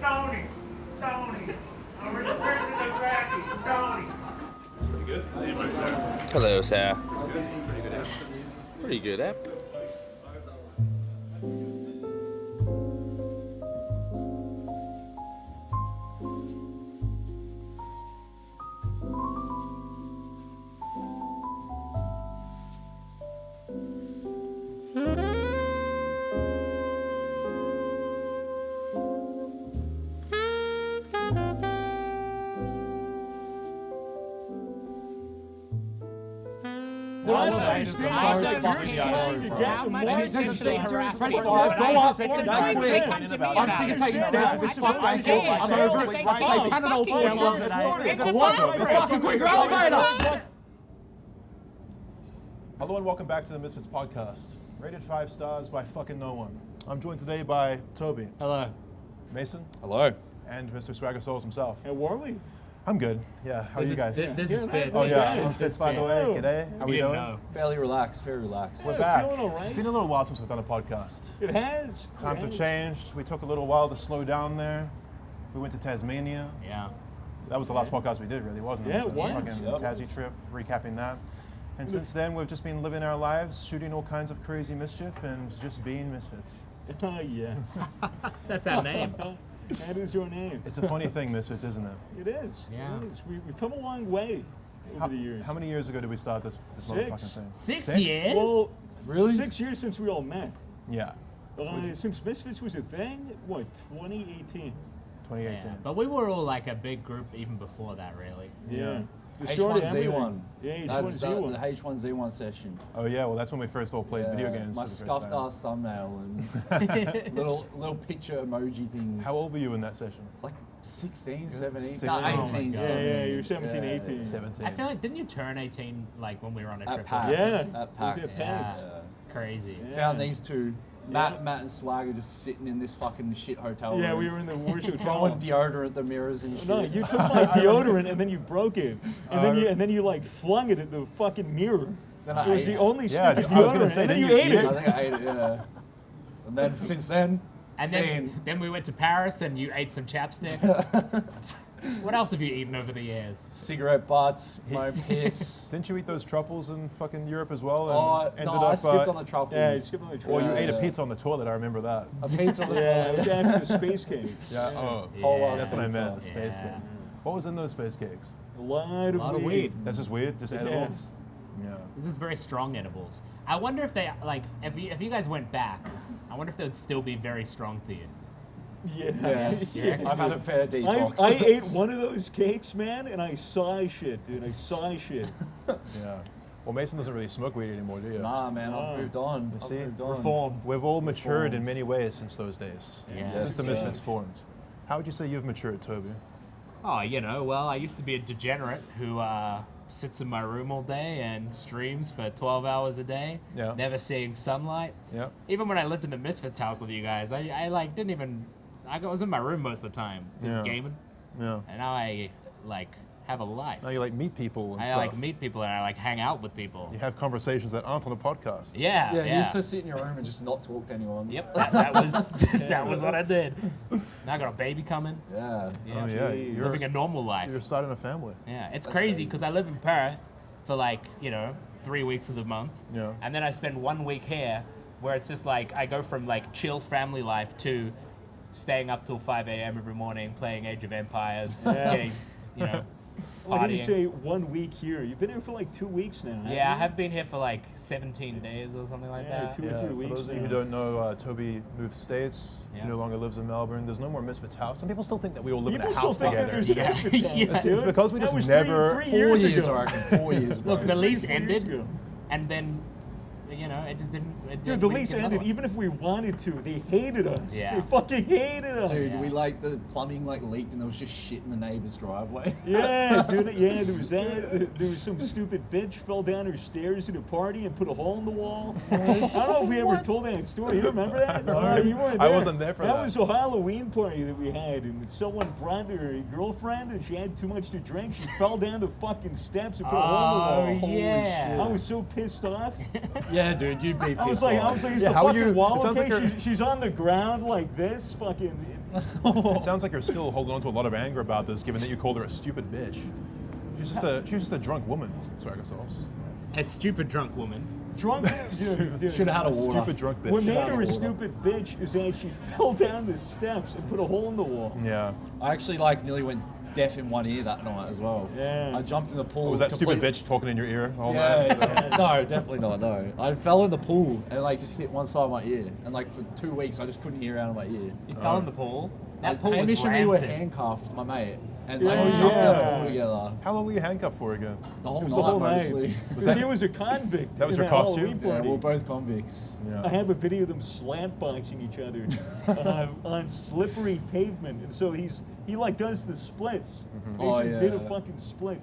Tony. I'm returning the Granny, Tony. Pretty good. Hello, sir. Hello, sir. Pretty good app. Pretty good app. Hello and welcome back to the Misfits podcast. Rated 5 stars by fucking no one. I'm joined today by Toby. Hello. Mason. Hello. And Mr. Swagger Souls himself. Hey, Warley. I'm good. Yeah, how are you guys? This is Fitz. Oh yeah, Yeah. I'm Fitz by the way. G'day. How we doing? Fairly relaxed, very relaxed. We're back. Feeling all right. It's been a little while since we've done a podcast. It has. Times have changed. We took a little while to slow down there. We went to Tasmania. Yeah. That was the last podcast we did, really, wasn't it? Yeah, it So was. Fucking Yep. Tassie trip, recapping that. And since then, we've just been living our lives, shooting all kinds of crazy mischief, and just being misfits. Oh, yes. That's our name. That is your name. It's a funny thing, misfits, isn't it? It is. Yeah. It is. We've come a long way over the years. How many years ago did we start this Six. motherfucking thing? 6 years? Well, Really? 6 years since we all met. Yeah, Since Misfits was a thing, what, 2018? 2018. Yeah. But we were all like a big group even before that, really. Yeah. The short of everything. H1Z1. Yeah, That's the H1Z1. H1Z1 session. Oh yeah, well that's when we first all played video games. My for the first scuffed time. ass thumbnail and little picture emoji things. How old were you in that session? Like 16, 17, 16. no, Oh my 18. God. Yeah, you're 17, Yeah, 18. 17. I feel like, didn't you turn 18 like when we were on a At trip? or PAX. something? Yeah. At PAX. It was at PAX. Crazy. Yeah. Found these two. Matt Yeah. and Swagger just sitting in this fucking shit hotel Yeah, room. we were in the worship throwing hall. deodorant at the mirrors and shit. No, you took my deodorant and then you broke it, and then you like flung it at the fucking mirror. Then I It was ate the it. only Yeah, stupid I was gonna deodorant, say, and then then you you ate eat it. I think I ate it, yeah. And then since then, And then we went to Paris and you ate some chapstick. What else have you eaten over the years? cigarette butts, my piss. Didn't you eat those truffles in fucking Europe as well? Oh, And no, I skipped on the truffles. Yeah, you skipped on the Well, you truffles. ate a Yeah. pizza on the toilet. I remember that. A pizza on the Yeah, it toilet. was after the space cakes. Yeah. Oh, Yeah. that's what I pizza. meant. The space Yeah. cakes. What was in those space cakes? A lot of weed. That's just weird. Just edibles. Yeah. This is very strong edibles. I wonder if they, like, if you guys went back, I wonder if they would still be very strong to you. Yeah. Yes. Yeah, I've had a dude. fair detox. I ate one of those cakes, man, and I saw shit, dude. I saw shit. Yeah. Well, Mason doesn't really smoke weed anymore, do you? Nah, man, Nah. I've moved on. I've see? moved on. Reformed. We've all matured in Reformed. many ways since those days. Yeah. Since the Yes, Misfits formed. How would you say you've matured, Toby? Oh, well, I used to be a degenerate who sits in my room all day and streams for 12 hours a day, Yeah. never seeing sunlight. Yeah. Even when I lived in the Misfits house with you guys, I like didn't even, I was in my room most of the time, just Yeah. gaming. Yeah. And now I like have a life. Now you like meet people and I stuff. like meet people and I like hang out with people. You have conversations that aren't on a podcast. Yeah, Yeah, yeah. you used to sit in your room and just not talk to anyone. Yep, that was that was what I did. Now I got a baby coming. Yeah. Yeah, Oh yeah. Geez. You're, living a normal life. you're starting a family. Yeah, it's That's crazy crazy. because I live in Perth for like 3 weeks of the month. Yeah. And then I spend 1 week here, where it's just like I go from like chill family life to staying up till 5 a.m. every morning playing Age of Empires, Yeah. getting, What did you partying. say? 1 week here. You've been here for like 2 weeks now. haven't Yeah, I you? have been here for like 17 days or something like Yeah, that. 2 or Yeah, 3 for weeks those of you now. who don't know, Toby moved states. Yeah. He no longer lives in Melbourne. There's no more Misfits house. Some people still think that we all live People in a still house think together. that there's a Yeah. Misfits house, Yeah. dude. It's because we That just was never- 3 4 years years, ago. I reckon. 4 years. Look, bro. the lease 3 years ended, ago. and then it just didn't. Dude, the lease ended. Even if we wanted to, they hated us. Yeah. They fucking hated us. Dude, Yeah. we like the plumbing like leaked and there was just shit in the neighbor's driveway. Yeah, dude. Yeah, there was that. There was some stupid bitch fell down her stairs at a party and put a hole in the wall. I don't know if we ever told that story. You remember that? No, you weren't I there. wasn't there for that. That was a Halloween party that we had, and someone brought their girlfriend, and she had too much to drink. She fell down the fucking steps and put a hole in the wall. Oh, yeah. I was so pissed off. Yeah, Yeah, dude, you'd be I was pissed like, off. is Yeah, the how are fucking you- wall it sounds okay? like you're- She's on the ground like this, fucking. It sounds like you're still holding on to a lot of anger about this, given that you called her a stupid bitch. She's just a drunk woman, swag ourselves. A stupid drunk woman. Drunk. Dude. Should have had a water. Stupid drunk bitch. What made Shut her a up. stupid bitch is that she fell down the steps and put a hole in the wall. Yeah. I actually nearly went deaf in one ear that night as well. Yeah. I jumped in the pool. Was that stupid complete- bitch talking in your ear all Yeah, night? yeah. No, definitely not. No, I fell in the pool and just hit one side of my ear, and for 2 weeks I just couldn't hear out of my ear. You fell in the pool. That pool was Hamish and me were rancid. handcuffed, my mate, and Yeah. we jumped in the pool together. How long were you handcuffed for again? The whole It was night, the whole night. mostly. Because he was a convict. That was in your costume? Halloween Yeah, party. we're both convicts. Yeah. I have a video of them slant boxing each other on slippery pavement, and so he does the splits. Oh, Mason yeah. did a fucking split.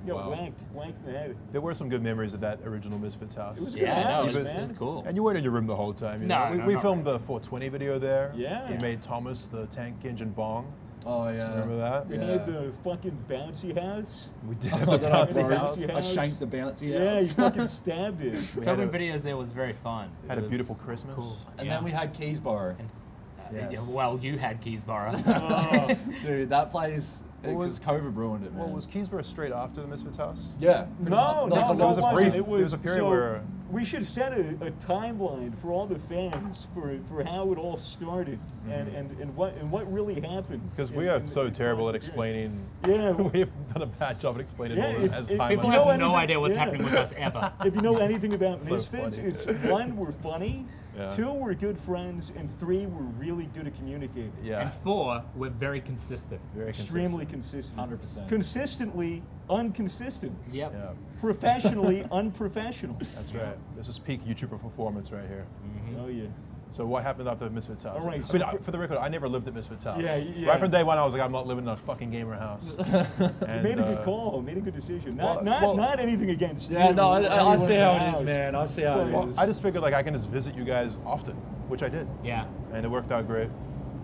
Got Wow. whacked in the head. There were some good memories of that original Misfits house. It was a Yeah, good no, house, it was, man. it was cool. And you weren't in your room the whole time. You No, know? no, we not filmed the 420 video there. Yeah. We made Thomas the tank engine bong. Oh yeah. Remember that? We Yeah. had the fucking bouncy house. We did I the don't know, bouncy bro. house. Bouncy I house. shanked the bouncy Yeah, you house. fucking stabbed it. We Filming had a- videos there was very fun. Had It a was beautiful Christmas. Cool. And Yeah. then we had Keysborough. Yes. Well, you had Keysborough. Oh, Dude, that place, What was- because COVID ruined it, man. Well, was Keysborough straight after the Misfits house? Yeah. pretty no, much. no, there was a it brief- wasn't. there was a period so where- we should set a timeline for all the fans for how it all started and what really happened. Because we in- are in- so in terrible at the period. explaining. Yeah. We've done a bad job at explaining Yeah, all this if- as if- time People you have know no anything- idea what's yeah. happening with us ever. If you know anything about So Misfits, funny. it's 1, we're funny, Yeah. 2, we're good friends, and 3, we're really good at communicating. Yeah. And 4, we're very consistent. Very Extremely consistent. 100%. Consistently unconsistent. Yep. Yeah. Professionally unprofessional. That's right. This is peak YouTuber performance right here. Oh yeah. So what happened after the Misfits house? All right, I so mean, for- for the record, I never lived at Misfits house. Yeah, yeah. Right from day one, I was like, I'm not living in a fucking gamer house. And, Made a good call. Made a good decision. Not well- not anything against Yeah, you no, or I anyone see in how the it is, house. man. I see how it Well, is. I just figured like I can just visit you guys often, which I did, Yeah. and it worked out great.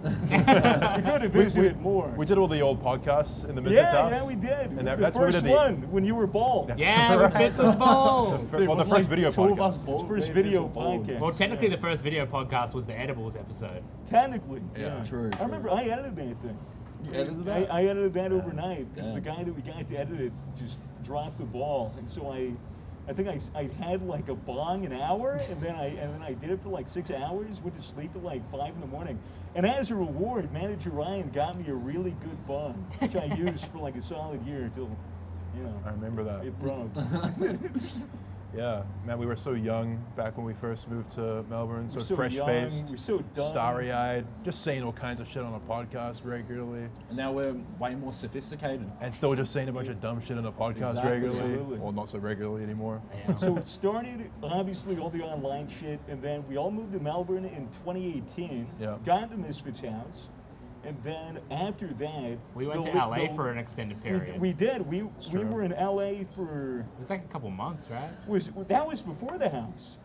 You could have visited more. We did all the old podcasts in the Misfits house. Yeah, we did. And that, the that's where we first did the, one when you were bald. That's Yeah, when Fitz was bald. Dude, well, the wasn't first video two of us podcast. bald? First Me and video Fitz were bald. podcast. Well, technically, the first video podcast was the Edibles episode. Technically, Yeah. yeah. True, I remember I edited that thing. You edited that? I edited that overnight because the Damn. guy that we got to edit it just dropped the ball, and so I think I had like a bong an hour, and then I did it for like 6 hours. Went to sleep at like 5 in the morning, and as a reward, manager Ryan got me a really good bong, which I used for like a solid year until, I remember that. it broke. Yeah, man, we were so young back when we first moved to Melbourne, so, We're so fresh-faced, young, we're so dumb. starry-eyed, just saying all kinds of shit on a podcast regularly, And now we're way more sophisticated. and still just saying a bunch of dumb shit on a podcast Exactly. regularly, Absolutely. or not so regularly anymore. Yeah. So it started, obviously, all the online shit, and then we all moved to Melbourne in 2018. Yeah. Got the Misfits house, and then after that, We went the to li- LA for an extended period. We did. We true. were in LA for It was like a couple months, right? that was before the house.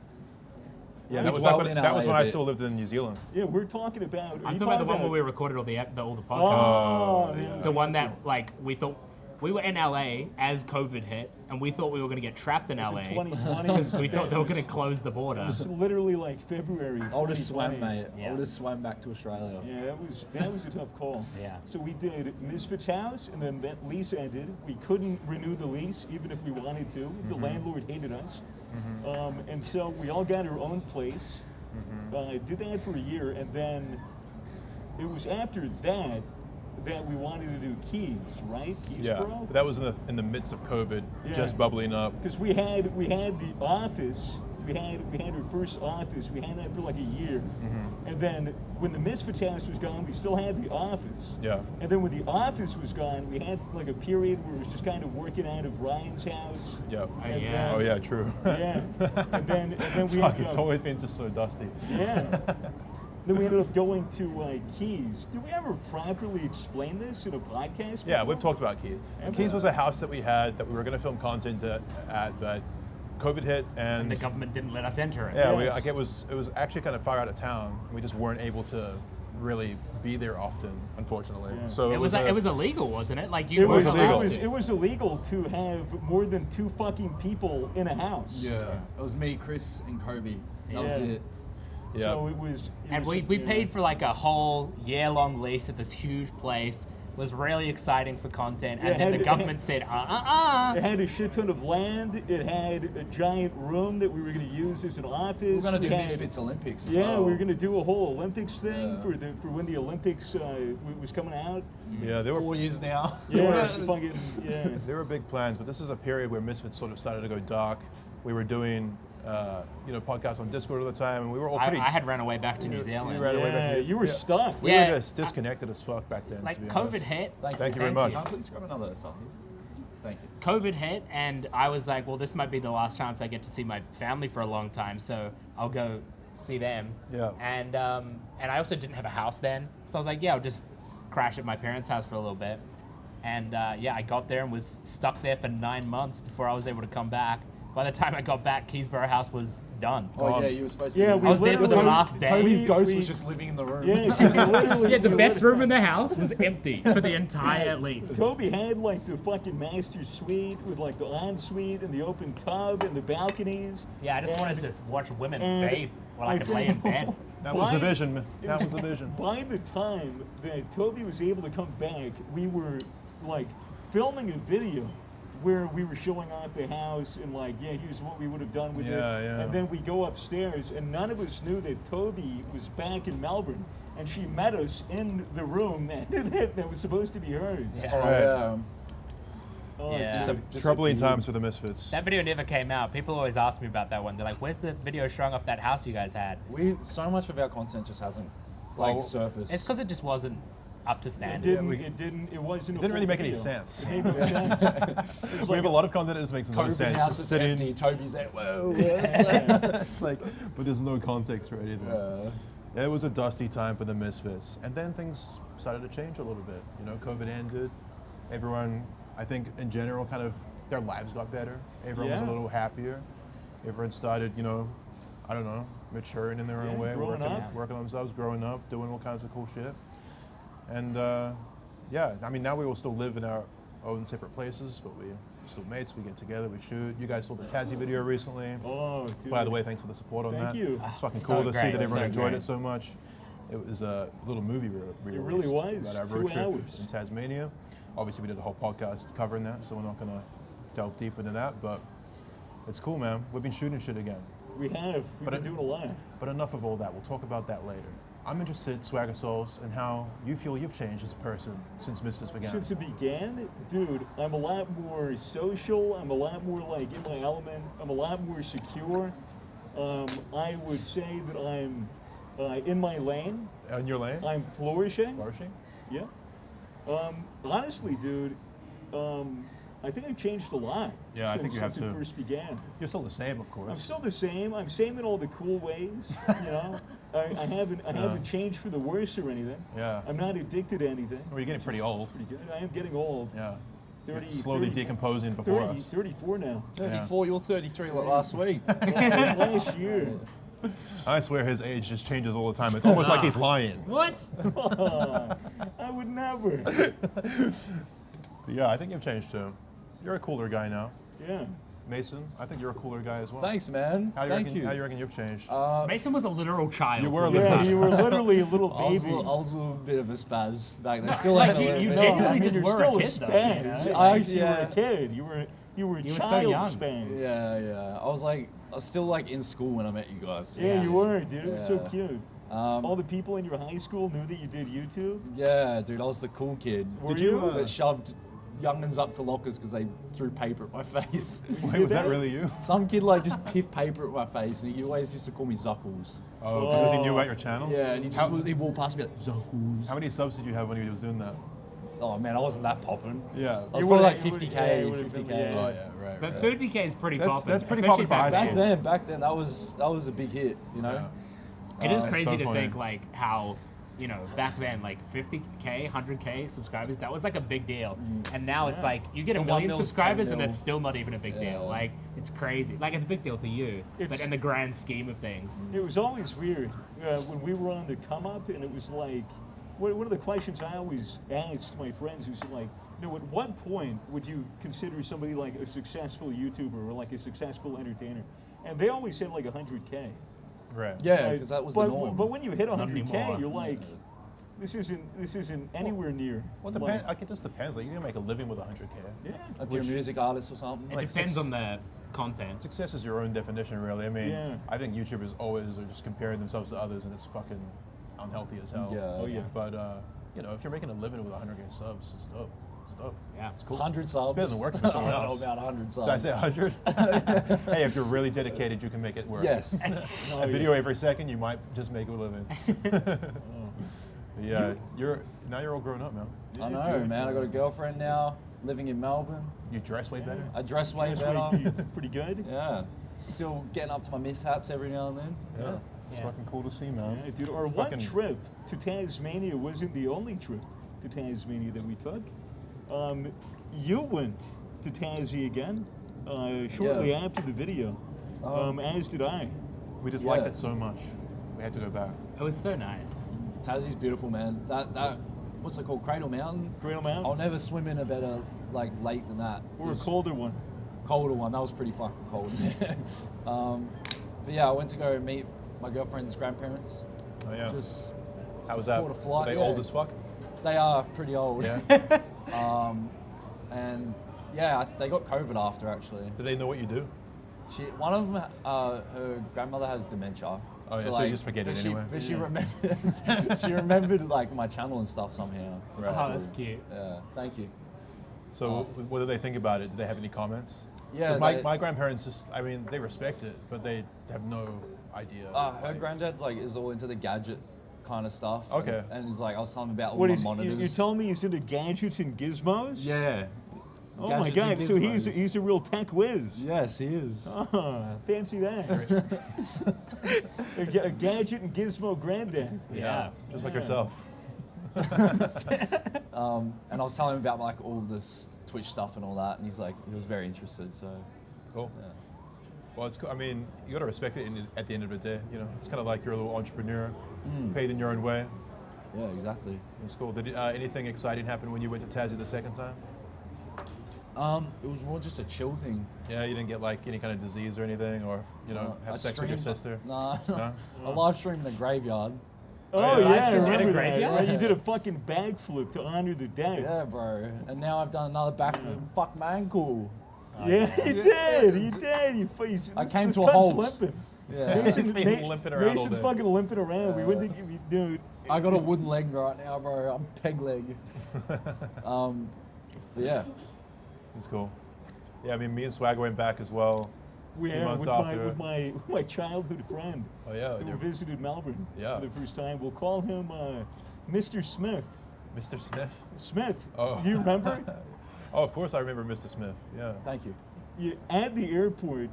Yeah, We that was, dwelled back when, in that LA was when a I bit. still lived in New Zealand. Yeah, we're talking about. I'm talking about the one where we recorded all the podcasts. Oh, yeah. The one that like we thought we were in LA as COVID hit, and we thought we were going to get trapped in It was LA in 2020. because we thought they were going to close the border. It was literally like February. I would have swam, 2020. mate. I Yeah. would have swam back to Australia. Yeah, that was a tough call. Yeah. So we did Misfits house, and then that lease ended. We couldn't renew the lease, even if we wanted to. The landlord hated us, and so we all got our own place. Did that for a year, and then it was after that we wanted to do Keys, right? Keys, Yeah, bro. that was in the midst of COVID, Yeah. just bubbling up. Because we had the office. We had our first office. We had that for like a year, and then when the Misfits house was gone, we still had the office. Yeah. And then when the office was gone, we had like a period where it was just kind of working out of Ryan's house. Yeah. And yeah. then- Oh yeah, true. Yeah. And then we Fuck, ended it's up, always been just so dusty. yeah. Then we ended up going to Keys. Did we ever properly explain this in a podcast? Yeah, before? we've talked about Keys. Have Keys we? was a house that we had that we were going to film content at, but COVID hit and The government didn't let us enter it. yeah, Yes. it was actually kind of far out of town. We just weren't able to really be there often, unfortunately. Yeah. So It was illegal, wasn't it? Like you It was, was weren't allowed illegal. to. it was illegal to have more than 2 fucking people in a house. Yeah. It was me, Chris, and Kobe. That was Yeah. it. Yeah. So it was. And we paid for like a whole year-long lease at this huge place. It was really exciting for content, and Yeah, then had- the government said, It had a shit ton of land. It had a giant room that we were going to use as an office. We're gonna do We had- Misfits Olympics as Yeah, well. we were going to do a whole Olympics thing Yeah. for when the Olympics was coming out. Yeah, they were 4 years now. Yeah, fucking yeah. There were big plans, but this is a period where Misfits sort of started to go dark. We were doing, podcasts on Discord all the time, and we were all I pretty. had run away back to New Zealand. ran away back Yeah, here. you were stuck. We Yeah. were just disconnected as fuck back then. Like to be COVID honest. hit. Thank you very much. Can I please grab another something? Thank you. COVID hit, and I was like, well, this might be the last chance I get to see my family for a long time, so I'll go see them. Yeah. And I also didn't have a house then, so I was like, yeah, I'll just crash at my parents' house for a little bit. And I got there and was stuck there for 9 months before I was able to come back. By the time I got back, Keysborough House was done. Oh yeah, you were supposed to be. Yeah, I was there for the literally- last day. Toby's ghost we- was just living in the room. Yeah, dude, we literally. Yeah, the we best literally- room in the house was empty for the entire lease. Toby had like the fucking master suite with like the ensuite and the open tub and the balconies. Yeah, I just And- wanted to watch women and bathe while I could lay in bed. That was the By- vision. Man. That was the vision. By the time that Toby was able to come back, we were like filming a video where we were showing off the house and like, yeah, here's what we would have done with it. Yeah. And then we go upstairs and none of us knew that Toby was back in Melbourne. And she met us in the room that was supposed to be hers. Yeah. Oh Right. yeah. Oh, Yeah. dude. Troubling times for the Misfits. That video never came out. People always ask me about that one. They're like, where's the video showing off that house you guys had? So much of our content just hasn't Well, surfaced. It's because it just wasn't up to It standard. didn't. we- It wasn't. It didn't really full make any video. sense. It made no sense. It was We have a like lot of content that just makes no Kobe sense. house It's is sitting- empty. Toby's there. Whoa. It's like, but there's no context for anything. Yeah. It was a dusty time for the Misfits, and then things started to change a little bit. COVID ended. Everyone, I think, in general, kind of their lives got better. Everyone was a Yeah. little happier. Everyone started, I don't know, maturing in their own Yeah, way, growing up. working on themselves, growing up, doing all kinds of cool shit. And I mean, now we all still live in our own separate places, but we're still mates. We get together, we shoot. You guys saw the Tassie video recently. Oh, dude. By the way, thanks for the support on Thank that. you. It's fucking So cool to see great, that everyone so enjoyed great. it so much. It was a little movie we It really was, about our 2 road trip hours. in Tasmania. Obviously, we did a whole podcast covering that, so we're not going to delve deep into that, but it's cool, man. We've been shooting shit again. We have. We've But been doing a lot. But enough of all that. We'll talk about that later. I'm interested, Swagger Souls, in how you feel you've changed as a person since Misfits began. Since it began, dude, I'm a lot more social. I'm a lot more like in my element. I'm a lot more secure. I would say that I'm in my lane. In your lane? I'm flourishing. Flourishing? Yeah. Honestly, dude, I think I've changed a lot. Yeah, I think you have since it too. first began. You're still the same, of course. I'm still the same. I'm same in all the cool ways. I haven't changed for the worse or anything. Yeah. I'm not addicted to anything. Well, you're getting pretty old. Pretty good. I am getting old. Yeah. 30, Slowly 30 decomposing before 30, us. 34 now. 34. You're 33 like last week. Last year. I swear his age just changes all the time. It's almost like he's lying. What? I would never. But yeah, I think you've changed too. You're a cooler guy now. Yeah. Mason, I think you're a cooler guy as well. Thanks, man. How do Thank reckon, you. How do you reckon you've changed? Mason was a literal child. You were a He was little- Yeah, not- you were literally a little I was, baby. I was a little bit of a spaz back then. Still Like, am a you little bit. genuinely I mean, just you're were a still kid, though, you spaz. know? I- You were yeah. a kid. You were You were so child young. spaz. Yeah. I was still like in school when I met you guys. Yeah, you were, dude. It was so Yeah. cute. All the people in your high school knew that you did YouTube. Yeah, dude, I was the cool kid. Were you? That shoved youngins up to lockers because they threw paper at my face. Wait, did was that that? really you? Some kid like just piffed paper at my face, and he always used to call me Zuckles. Oh, because he knew about your channel? Yeah, and he just How, he walked past me like Zuckles. how many subs did you have when you was doing that? Oh man, I wasn't that popping. Yeah. I was You probably would've- like you would've- 50k, yeah, you would've 50k. been- yeah. Oh yeah, right. But right. 30k is pretty That's- popping. that's pretty especially popping for high back school. Back then, that was a big hit, you know. Yeah. It is That's crazy so to funny. think like how you know, back then, like 50K, 100K subscribers, that was like a big deal. And now it's like, you get The 1 1 million mil's subscribers 10 and mil. that's still not even a big Yeah. deal. Like, it's crazy. Like, it's a big deal to you, but It's- in the grand scheme of things. It was always weird when we were on the come up, and it was like, one of the questions I always asked my friends was like, you know, at what point would you consider somebody like a successful YouTuber or like a successful entertainer? And they always said like 100K. Right. Yeah, Like, because that was but, the norm. But when you hit 100K, anymore. you're like, this isn't anywhere near. Well, it just depends. Like, you can make a living with 100K. Yeah. if you're a music artist or something. It Like depends six- on the content. Success is your own definition, really. I mean, Yeah. I think YouTubers always are just comparing themselves to others, and it's fucking unhealthy as hell. Yeah. Oh, yeah. But you know, if you're making a living with 100K subs, it's dope. It's dope. Yeah. It's cool. 100 subs. It's better than working for someone I don't know else. about 100 subs. Did I say 100? Hey, if you're really dedicated, you can make it work. Yes. Oh, A video every second, you might just make a living. Yeah, now you're all grown up, man. I know, man. I got a girlfriend now, living in Melbourne. You dress way better. I dress way That's better. pretty good. Yeah. Still getting up to my mishaps every now and then. Yeah, it's Yeah. fucking cool to see, man. Yeah, dude, our one Fucking- trip to Tasmania wasn't the only trip to Tasmania that we took. You went to Tassie again shortly Yeah. after the video, Oh. as did I. We just liked Yeah. it so much. We had to go back. It was so nice. Tassie's beautiful, man. That what's it called? Cradle Mountain. Cradle Mountain? I'll never swim in a better like lake than that. Or a Just colder one. colder one. That was pretty fucking cold. But yeah, I went to go meet my girlfriend's grandparents. Oh yeah. Just How was that? caught a flight, Are they yeah. old as fuck? they are pretty old. Yeah. And yeah, they got COVID after actually. Do they know what you do? One of them, her grandmother has dementia. Oh, yeah, so you just forget but it she, anyway. But she remembered, she remembered like my channel and stuff somehow. Right. Oh, that's cute. Yeah, thank you. So what do they think about it? Do they have any comments? Yeah, 'Cause they- my grandparents just, I mean, they respect it, but they have no idea. Her like- granddad like is all into the gadget kind of stuff. Okay. And he's like, I was telling him about all What my is monitors. you telling me he's into gadgets and gizmos? Yeah. Oh my Gadgets and god, so gizmos. he's a real tech whiz. Yes, he is. Oh, fancy that. a gadget and gizmo granddad. Yeah. Just like Yeah. yourself. And I was telling him about like all this Twitch stuff and all that, and he was very interested. So Cool. yeah. Well, it's cool. I mean, you got to respect it at the end of the day. You know, it's kind of like you're a little entrepreneur, paid in your own way. Yeah, exactly. It's cool. Did anything exciting happen when you went to Tassie the second time? It was more just a chill thing. Yeah, you didn't get like any kind of disease or anything, or you know, I have sex with your streamed- sister. Nah, No? I live streamed in the graveyard. Oh yeah, yeah, I that's true. remember In a that. graveyard? Right? You did a fucking backflip to honor the dead. Yeah, bro. And now I've done another backflip. Fuck my ankle. Yeah, he did. He did. I came this to a cunt's halt. limping. Yeah. He's been limping around all Mason's day. fucking limping around. We went to give you, dude. I got a wooden leg right now, bro. I'm peg leg. But yeah. It's cool. Yeah, I mean, me and Swagger went back as well. Yeah, months with after. my childhood friend. Oh yeah, Who your- visited Melbourne Yeah. for the first time. We'll call him Mr. Smith. Mr. Smith. Smith. Oh. Do you remember? Oh, of course I remember Mr. Smith. Yeah. Thank you. At the airport,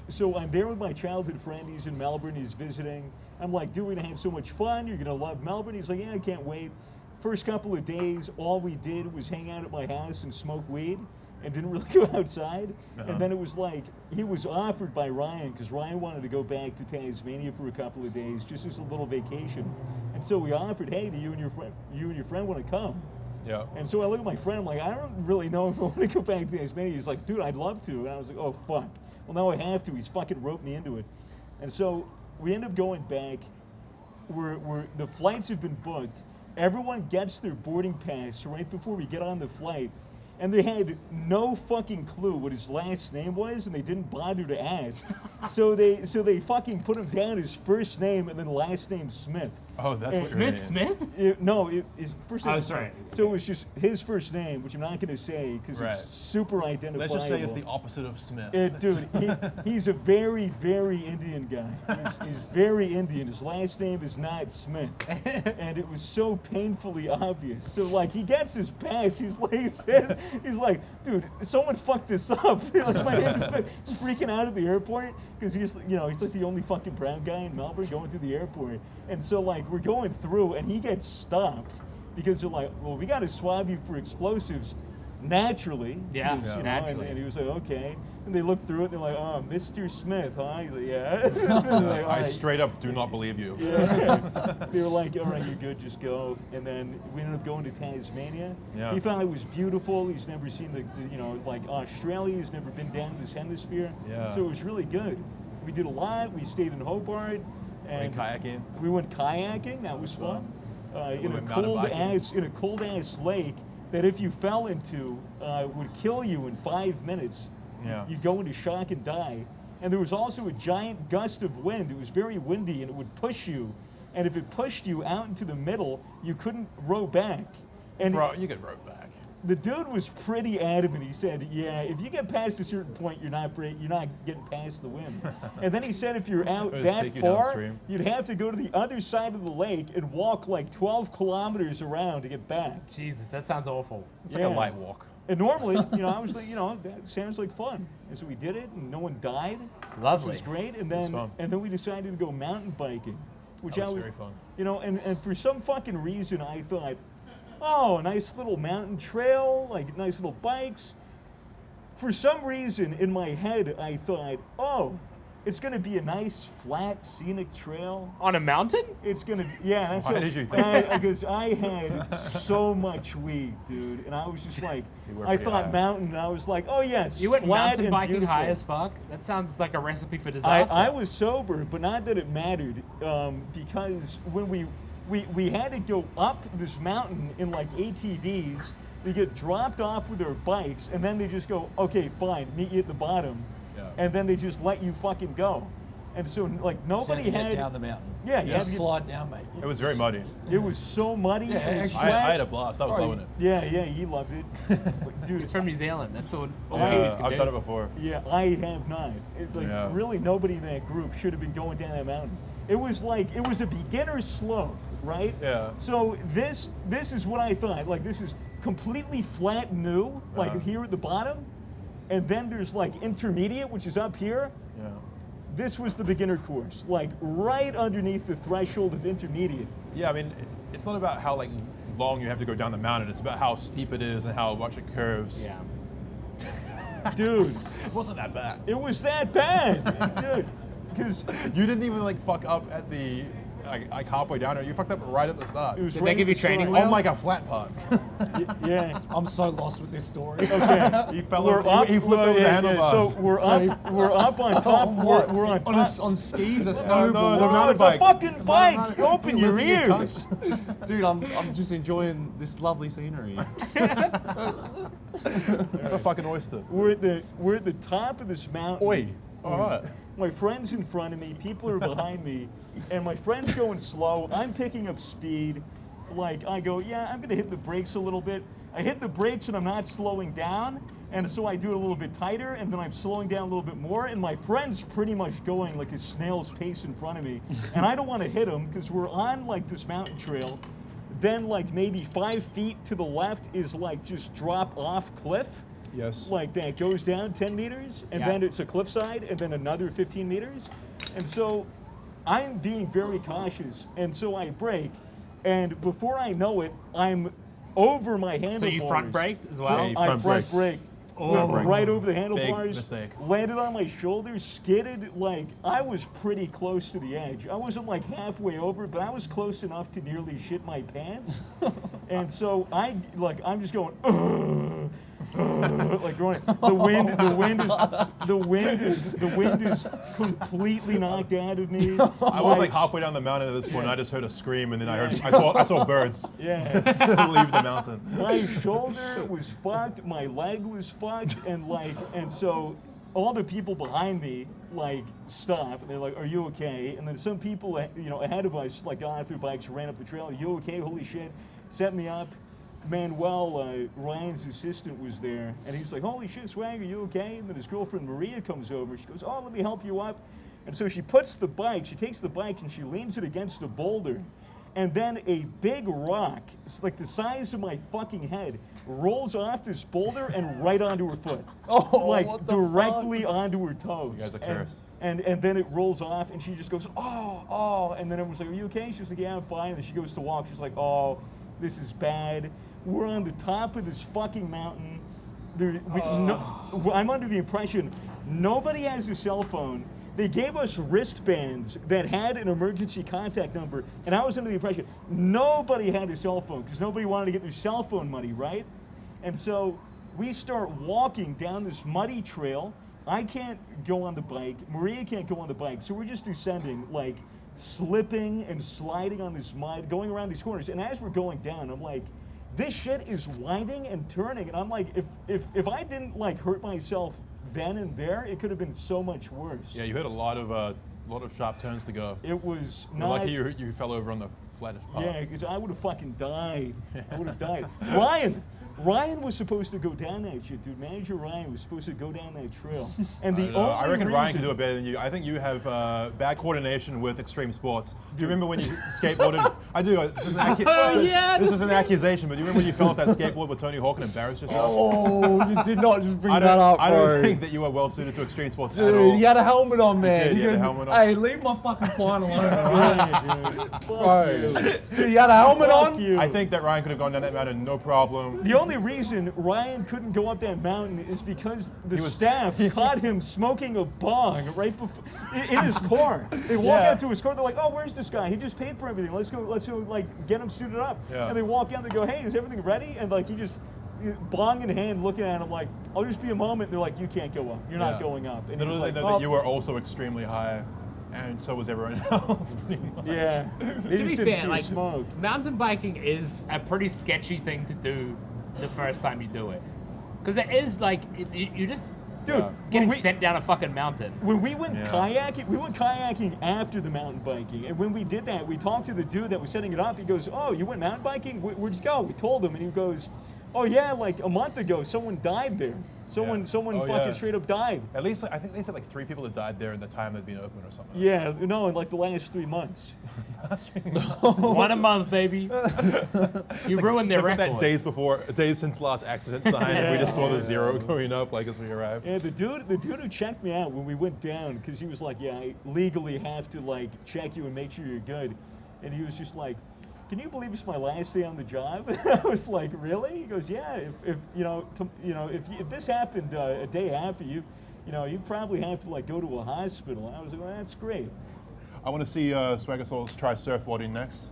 so I'm there with my childhood friend. He's in Melbourne. He's visiting. I'm like, dude, we're gonna have so much fun. You're gonna love Melbourne. He's like, yeah, I can't wait. First couple of days, all we did was hang out at my house and smoke weed, and didn't really go outside. Uh-huh. And then it was like he was offered by Ryan because Ryan wanted to go back to Tasmania for a couple of days, just as a little vacation. And so we offered, hey, do you and your friend want to come? Yeah. And so I look at my friend, I'm like, I don't really know if I want to go back to Tasmania. He's like, dude, I'd love to. And I was like, oh, fuck. Well, now I have to. He's fucking roped me into it. And so we end up going back. The flights have been booked. Everyone gets their boarding pass right before we get on the flight. And they had no fucking clue what his last name was, and they didn't bother to ask. So they fucking put him down his first name and then last name Smith. Oh, that's And- what your name. Smith? His first name. Oh, sorry. So it was just his first name, which I'm not going to say because Right. it's super identifiable. Let's just say it's the opposite of Smith. Dude, he's a very, very Indian guy. He's very Indian. His last name is not Smith. And it was so painfully obvious. So, like, he gets his pass. He's like, he says, He's like, dude, someone fucked this up. Like, my name is Smith. He's freaking out at the airport because he's like the only fucking brown guy in Melbourne going through the airport. And so like we're going through, and he gets stopped because they're like, well, we got to swab you for explosives. Naturally. Yeah, because, naturally. And he was like, okay. And they look through it, and they're like, oh, Mr. Smith, huh? He's like, yeah. They're like, "All I right." straight up do not believe you. Yeah. They were like, all right, you're good, just go. And then we ended up going to Tasmania. Yeah. He thought it was beautiful. He's never seen like Australia. He's never been down this hemisphere. Yeah. So it was really good. We did a lot. We stayed in Hobart. And Went kayaking? We went kayaking. That was fun. In a went mountain biking? cold ass lake that if you fell into would kill you in 5 minutes. Yeah. You'd go into shock and die. And there was also a giant gust of wind. It was very windy, and it would push you. And if it pushed you out into the middle, you couldn't row back. And Bro, you get rowed back. the dude was pretty adamant. He said, "Yeah, if you get past a certain point, you're not getting past the wind." And then he said, if you're out Just that take you far, downstream. you'd have to go to the other side of the lake and walk like 12 kilometers around to get back. Jesus, that sounds awful. It's like a light walk. And normally, I was like, that sounds like fun. And so we did it, and no one died. Lovely. Which was great. And was then, fun. we decided to go mountain biking, which That was very fun. And for some fucking reason, I thought, oh, a nice little mountain trail, like nice little bikes. For some reason, in my head, I thought, oh, it's going to be a nice, flat, scenic trail. On a mountain? It's going to be, yeah. That's Why did you think because I had so much weed, dude. And I was just like, You were I pretty thought high. mountain, and I was like, oh, yes, You went flat mountain and biking beautiful. high as fuck? That sounds like a recipe for disaster. I was sober, but not that it mattered, because when we had to go up this mountain in like ATVs, they get dropped off with their bikes, and then they just go, okay, fine, meet you at the bottom, Yeah. and then they just let you fucking go. And so like nobody Said to had. get down the mountain. Yeah, you had Just to get- slide down, mate. It was very muddy. It was so muddy. Yeah, and it was actually- I flat. had a blast. I was Bro, loving it. Yeah, he loved it. But, dude, He's from New Zealand. That's all Yeah, Katie's can I've do. done it before. yeah, I have not. Yeah. Really, nobody in that group should have been going down that mountain. It was a beginner slope, right? Yeah. So this is what I thought. Like, this is completely flat new, like Uh-huh. here at the bottom, and then there's like intermediate, which is up here. Yeah. This was the beginner course, like right underneath the threshold of intermediate. Yeah, I mean, it's not about how like long you have to go down the mountain. It's about how steep it is and how much it curves. Yeah. Dude, It wasn't that bad. it was that bad, dude. Because You didn't even like fuck up at the like halfway down there. You fucked up right at the start. it was Did right they give at you the training start. wheels? On like a flat part. Yeah. I'm so lost with this story. Okay. He fell We're over. up. He flipped over the handlebars. So we're up on top. On what? We're on On, top. on skis, a no, snowboard. the Oh, mountain it's a bike. fucking bike. Open your Listen, you ears. cunt. Dude, I'm just enjoying this lovely scenery. A fucking oyster. We're at the top of this mountain. Oi. All right. My friend's in front of me, people are behind me, and my friend's going slow. I'm picking up speed. Like, I go, yeah, I'm gonna hit the brakes a little bit. I hit the brakes and I'm not slowing down, and so I do it a little bit tighter, and then I'm slowing down a little bit more, and my friend's pretty much going like a snail's pace in front of me. And I don't wanna hit him, because we're on like this mountain trail. Then like maybe 5 feet to the left is like just drop off cliff. Yes. Like that goes down 10 meters, and Yeah. then it's a cliffside, and then another 15 meters. And so I'm being very cautious, and so I brake, and before I know it, I'm over my handlebars. So you front braked as well? Yeah, you I front front braked. braked. Oh. Went Front right over the handlebars. mistake. Landed on my shoulders, skidded. Like, I was pretty close to the edge. I wasn't like halfway over, but I was close enough to nearly shit my pants. And so I'm just going, like going. The wind is completely knocked out of me. I was like halfway down the mountain at this point, and I just heard a scream, and then I saw birds Yeah. leave the mountain. My shoulder was fucked, my leg was fucked, and so all the people behind me like stop, and they're like, "Are you okay?" And then some people ahead of us like got off their bikes, ran up the trail. "Are you okay? Holy shit!" Set me up. Manuel, Ryan's assistant, was there, and he was like, "Holy shit, Swag, are you okay?" And then his girlfriend Maria comes over. She goes, "Oh, let me help you up." And so she takes the bike, and she leans it against a boulder. And then a big rock, it's like the size of my fucking head, rolls off this boulder and right onto her foot. Oh, like what the directly onto her toes. You guys are And- cursed. And then it rolls off, and she just goes, oh, and then everyone's like, are you okay? She's like, yeah, I'm fine. And then she goes to walk. She's like, oh, this is bad. We're on the top of this fucking mountain. I'm under the impression nobody has a cell phone. They gave us wristbands that had an emergency contact number, and I was under the impression nobody had a cell phone because nobody wanted to get their cell phone money, right? And so we start walking down this muddy trail. I can't go on the bike. Maria can't go on the bike. So we're just descending, like slipping and sliding on this mud, going around these corners. And as we're going down, I'm like, this shit is winding and turning. And I'm like, if I didn't like hurt myself then and there, it could have been so much worse. Yeah, you had a lot of sharp turns to go. It was You're not. lucky you fell over on the flattish path. Yeah, because I would have fucking died. I would have died. Ryan was supposed to go down that shit, dude. Manager Ryan was supposed to go down that trail. And the only I reckon reason, Ryan can do it better than you. I think you have bad coordination with extreme sports. Do you remember when you skateboarded? I do. This is an, this is an accusation, but do you remember when you fell off that skateboard with Tony Hawk and embarrassed yourself? Oh, you did not just bring I that up, I bro. don't think that you are well suited to extreme sports at all. Dude, he had a helmet on, man. did, he had a helmet on. Hey, leave my fucking client alone. Yeah, dude. Fuck Bro. you. Dude, he had a helmet Fuck on? you. I think that Ryan could have gone down that mountain, no problem. The only reason Ryan couldn't go up that mountain is because the He was- staff caught him smoking a bong right before in his car. They walk Yeah. out to his car. They're like, "Oh, where's this guy? He just paid for everything. Let's go, like get him suited up." Yeah. And they walk out. They go, "Hey, is everything ready?" And like he just bong in hand, looking at him like, "I'll just be a moment." And they're like, "You can't go up. You're not Yeah. going up." And Little he was did like, they know "Oh." that you were also extremely high, and so was everyone else. Pretty much. Yeah. They To just be didn't see fair, you like smoke. mountain biking is a pretty sketchy thing to do the first time you do it, because it is like you just Dude, getting when we- sent down a fucking mountain. When we went Yeah. kayaking, we went kayaking after the mountain biking. And when we did that, we talked to the dude that was setting it up. He goes, "Oh, you went mountain biking? Where'd you go?" We told him, and he goes, "Oh yeah, like a month ago, someone died there. Someone Oh, fucking yeah. straight up died." At least, I think they said like 3 people had died there in the time they'd been open or something. Yeah, no, in like the last 3 months. One a month, baby. You ruined their Look at record. that days since last accident sign, and we just saw the 0 going up like as we arrived. Yeah, the dude who checked me out when we went down, because he was like, "Yeah, I legally have to like check you and make sure you're good," and he was just like, "Can you believe it's my last day on the job?" I was like, "Really?" He goes, "Yeah. If if this happened a day after you, you'd probably have to like go to a hospital." And I was like, "Well, that's great." I want to see Swagger try surfboarding next,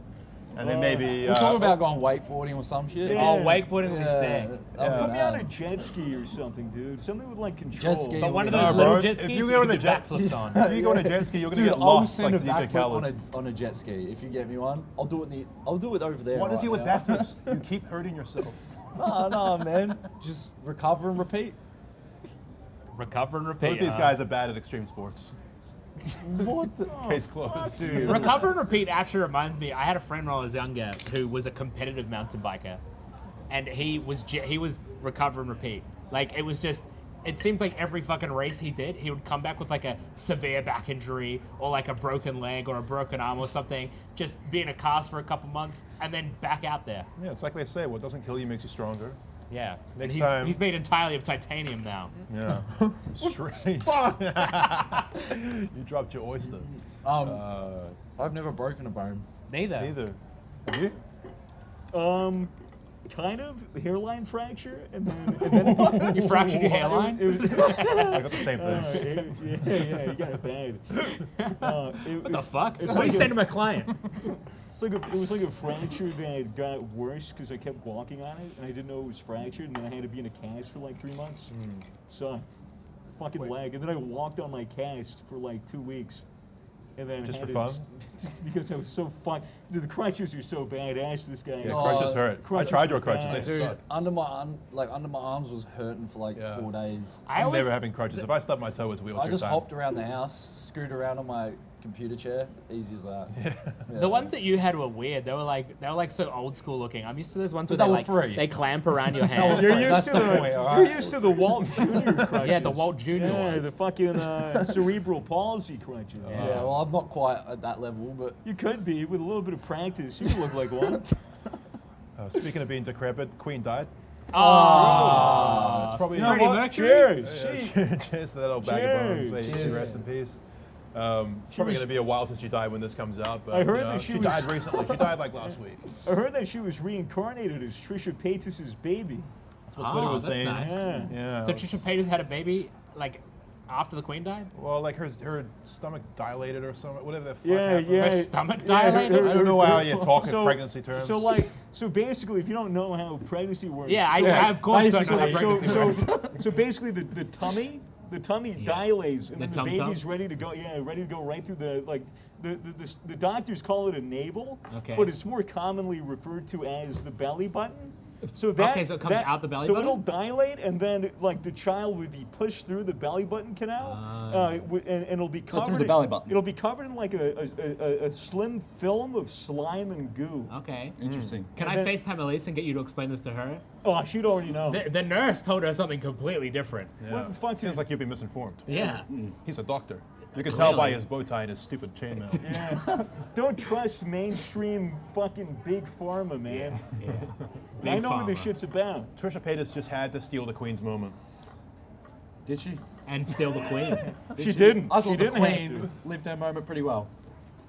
and then maybe. We're talking about going wakeboarding or some shit. Yeah. Oh, wakeboarding would be sick. Put me on a jet ski or something, dude. Something with like control. Jet ski. But one of No, those bro, little jet if skis you that go you on a can do jet- backflips on. If you go on a jet ski, you're gonna Dude, get I'll lost send like a DJ backflip Khaled. on a jet ski if you get me one. I'll do it. I'll do it over there. What is right he with now. backflips? You keep hurting yourself. No, man. Just recover and repeat. Recover and repeat. Both these huh? guys are bad at extreme sports. What? The? Case closed. Dude. Recover and repeat actually reminds me. I had a friend when I was younger who was a competitive mountain biker, and he was recover and repeat. Like it was just. It seemed like every fucking race he did, he would come back with like a severe back injury or like a broken leg or a broken arm or something. Just be in a cast for a couple months and then back out there. Yeah, it's like they say, what doesn't kill you makes you stronger. Yeah. Next and time- he's made entirely of titanium now. Yeah. Straight. You dropped your oyster. I've never broken a bone. Neither. Neither. Have you? Kind of hairline fracture, and then You fractured your hairline? It was, I got the same thing. yeah, you got it bad. What the fuck? It's What are you like saying to my client? it was like a fracture that got worse because I kept walking on it, and I didn't know it was fractured, and then I had to be in a cast for like 3 months. Sucked. Fucking leg. And then I walked on my cast for like 2 weeks. And then Just had for to fun? because I was so fun. Dude, the crutches are so bad. Ask this guy. Yeah, Oh, crutches hurt. crutches I tried your are crutches. bad. They Dude, suck. under my arms was hurting for like Yeah. 4 days. I I'm always, never having crutches. If I stub my toe, it's wheelchair I just time. hopped around the house, screwed around on my computer chair. Easy as that. Yeah. The ones that you had were weird. They were like so old school looking. I'm used to those ones where But they they were free. they clamp around your hand. You're That's used to the point, all right? You're used to the Walt Jr. crutches. Yeah, the Walt Jr. Yeah, ones. the fucking cerebral palsy crutches. Yeah, well, I'm not quite at that level, but You could be with a little bit of practice. You look like one. Speaking of being decrepit, Queen died. Oh, It's probably Freddie what? Mercury. Cheers. Cheers to that old bag of bones. May she Cheers. rest in peace. Probably going to be a while since she died when this comes out. But I heard you know, that she was- died recently. She died like last week. I heard that she was reincarnated as Trisha Paytas's baby. That's what Twitter was that's saying. nice. Yeah. Yeah. So Trisha Paytas had a baby like after the Queen died. Well, like her stomach dilated or something, whatever the fuck Yeah, happened. yeah. Her stomach Yeah, dilated? I don't know how you talk in pregnancy terms. So basically, if you don't know how pregnancy works, Yeah, so, I of course don't know how basically. pregnancy works. so basically the tummy dilates and The then the tum-tum? baby's ready to go. Yeah, ready to go right through the doctors call it a navel, Okay. but it's more commonly referred to as the belly button. So that Okay, so it comes out the belly so button? it'll dilate, and then like the child would be pushed through the belly button canal, and it'll be through covered. the belly button. It'll be covered in like a slim film of slime and goo. Okay. interesting. Can And I then- FaceTime Elise and get you to explain this to her? Oh, she'd already know. The nurse told her something completely different. What the fuck Seems is- like you've been misinformed. Yeah. He's a doctor. You can tell by Clearly. his bow tie and his stupid chainmail. Yeah. Don't trust mainstream fucking big pharma, man. Yeah. I Big know what this pharma. shit's about. Trisha Paytas just had to steal the Queen's moment. Did she? And still the Queen. She didn't. I She thought the didn't have Queen to. lived her moment pretty well.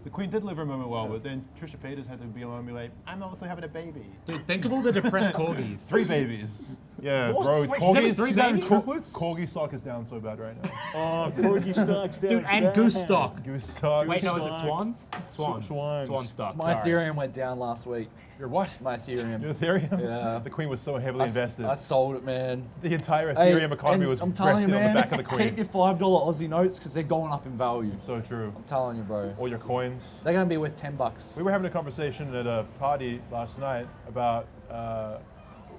The Queen did live her moment well, but then Trisha Paytas had to be alone and be like, I'm also having a baby. Dude, think of all the depressed corgis. 3 babies. Yeah, What? bro. Wait, Corgis, she's having triplets? Corgi stock is down so bad right now. Oh, corgi stock's down. Dude, and bad. goose stock. Goose stock. Wait, no, is it Stock. swans? Swans. Swans. Swan stock. My sorry. Ethereum went down last week. Your what? My Ethereum. Your Ethereum? Yeah. The Queen was so heavily invested. I sold it, man. The entire Hey, Ethereum economy and was I'm telling resting you, on the man, back of the Queen. keep your $5 Aussie notes because they're going up in value. So true. I'm telling you, bro. All your coins. They're gonna be worth $10. We were having a conversation at a party last night about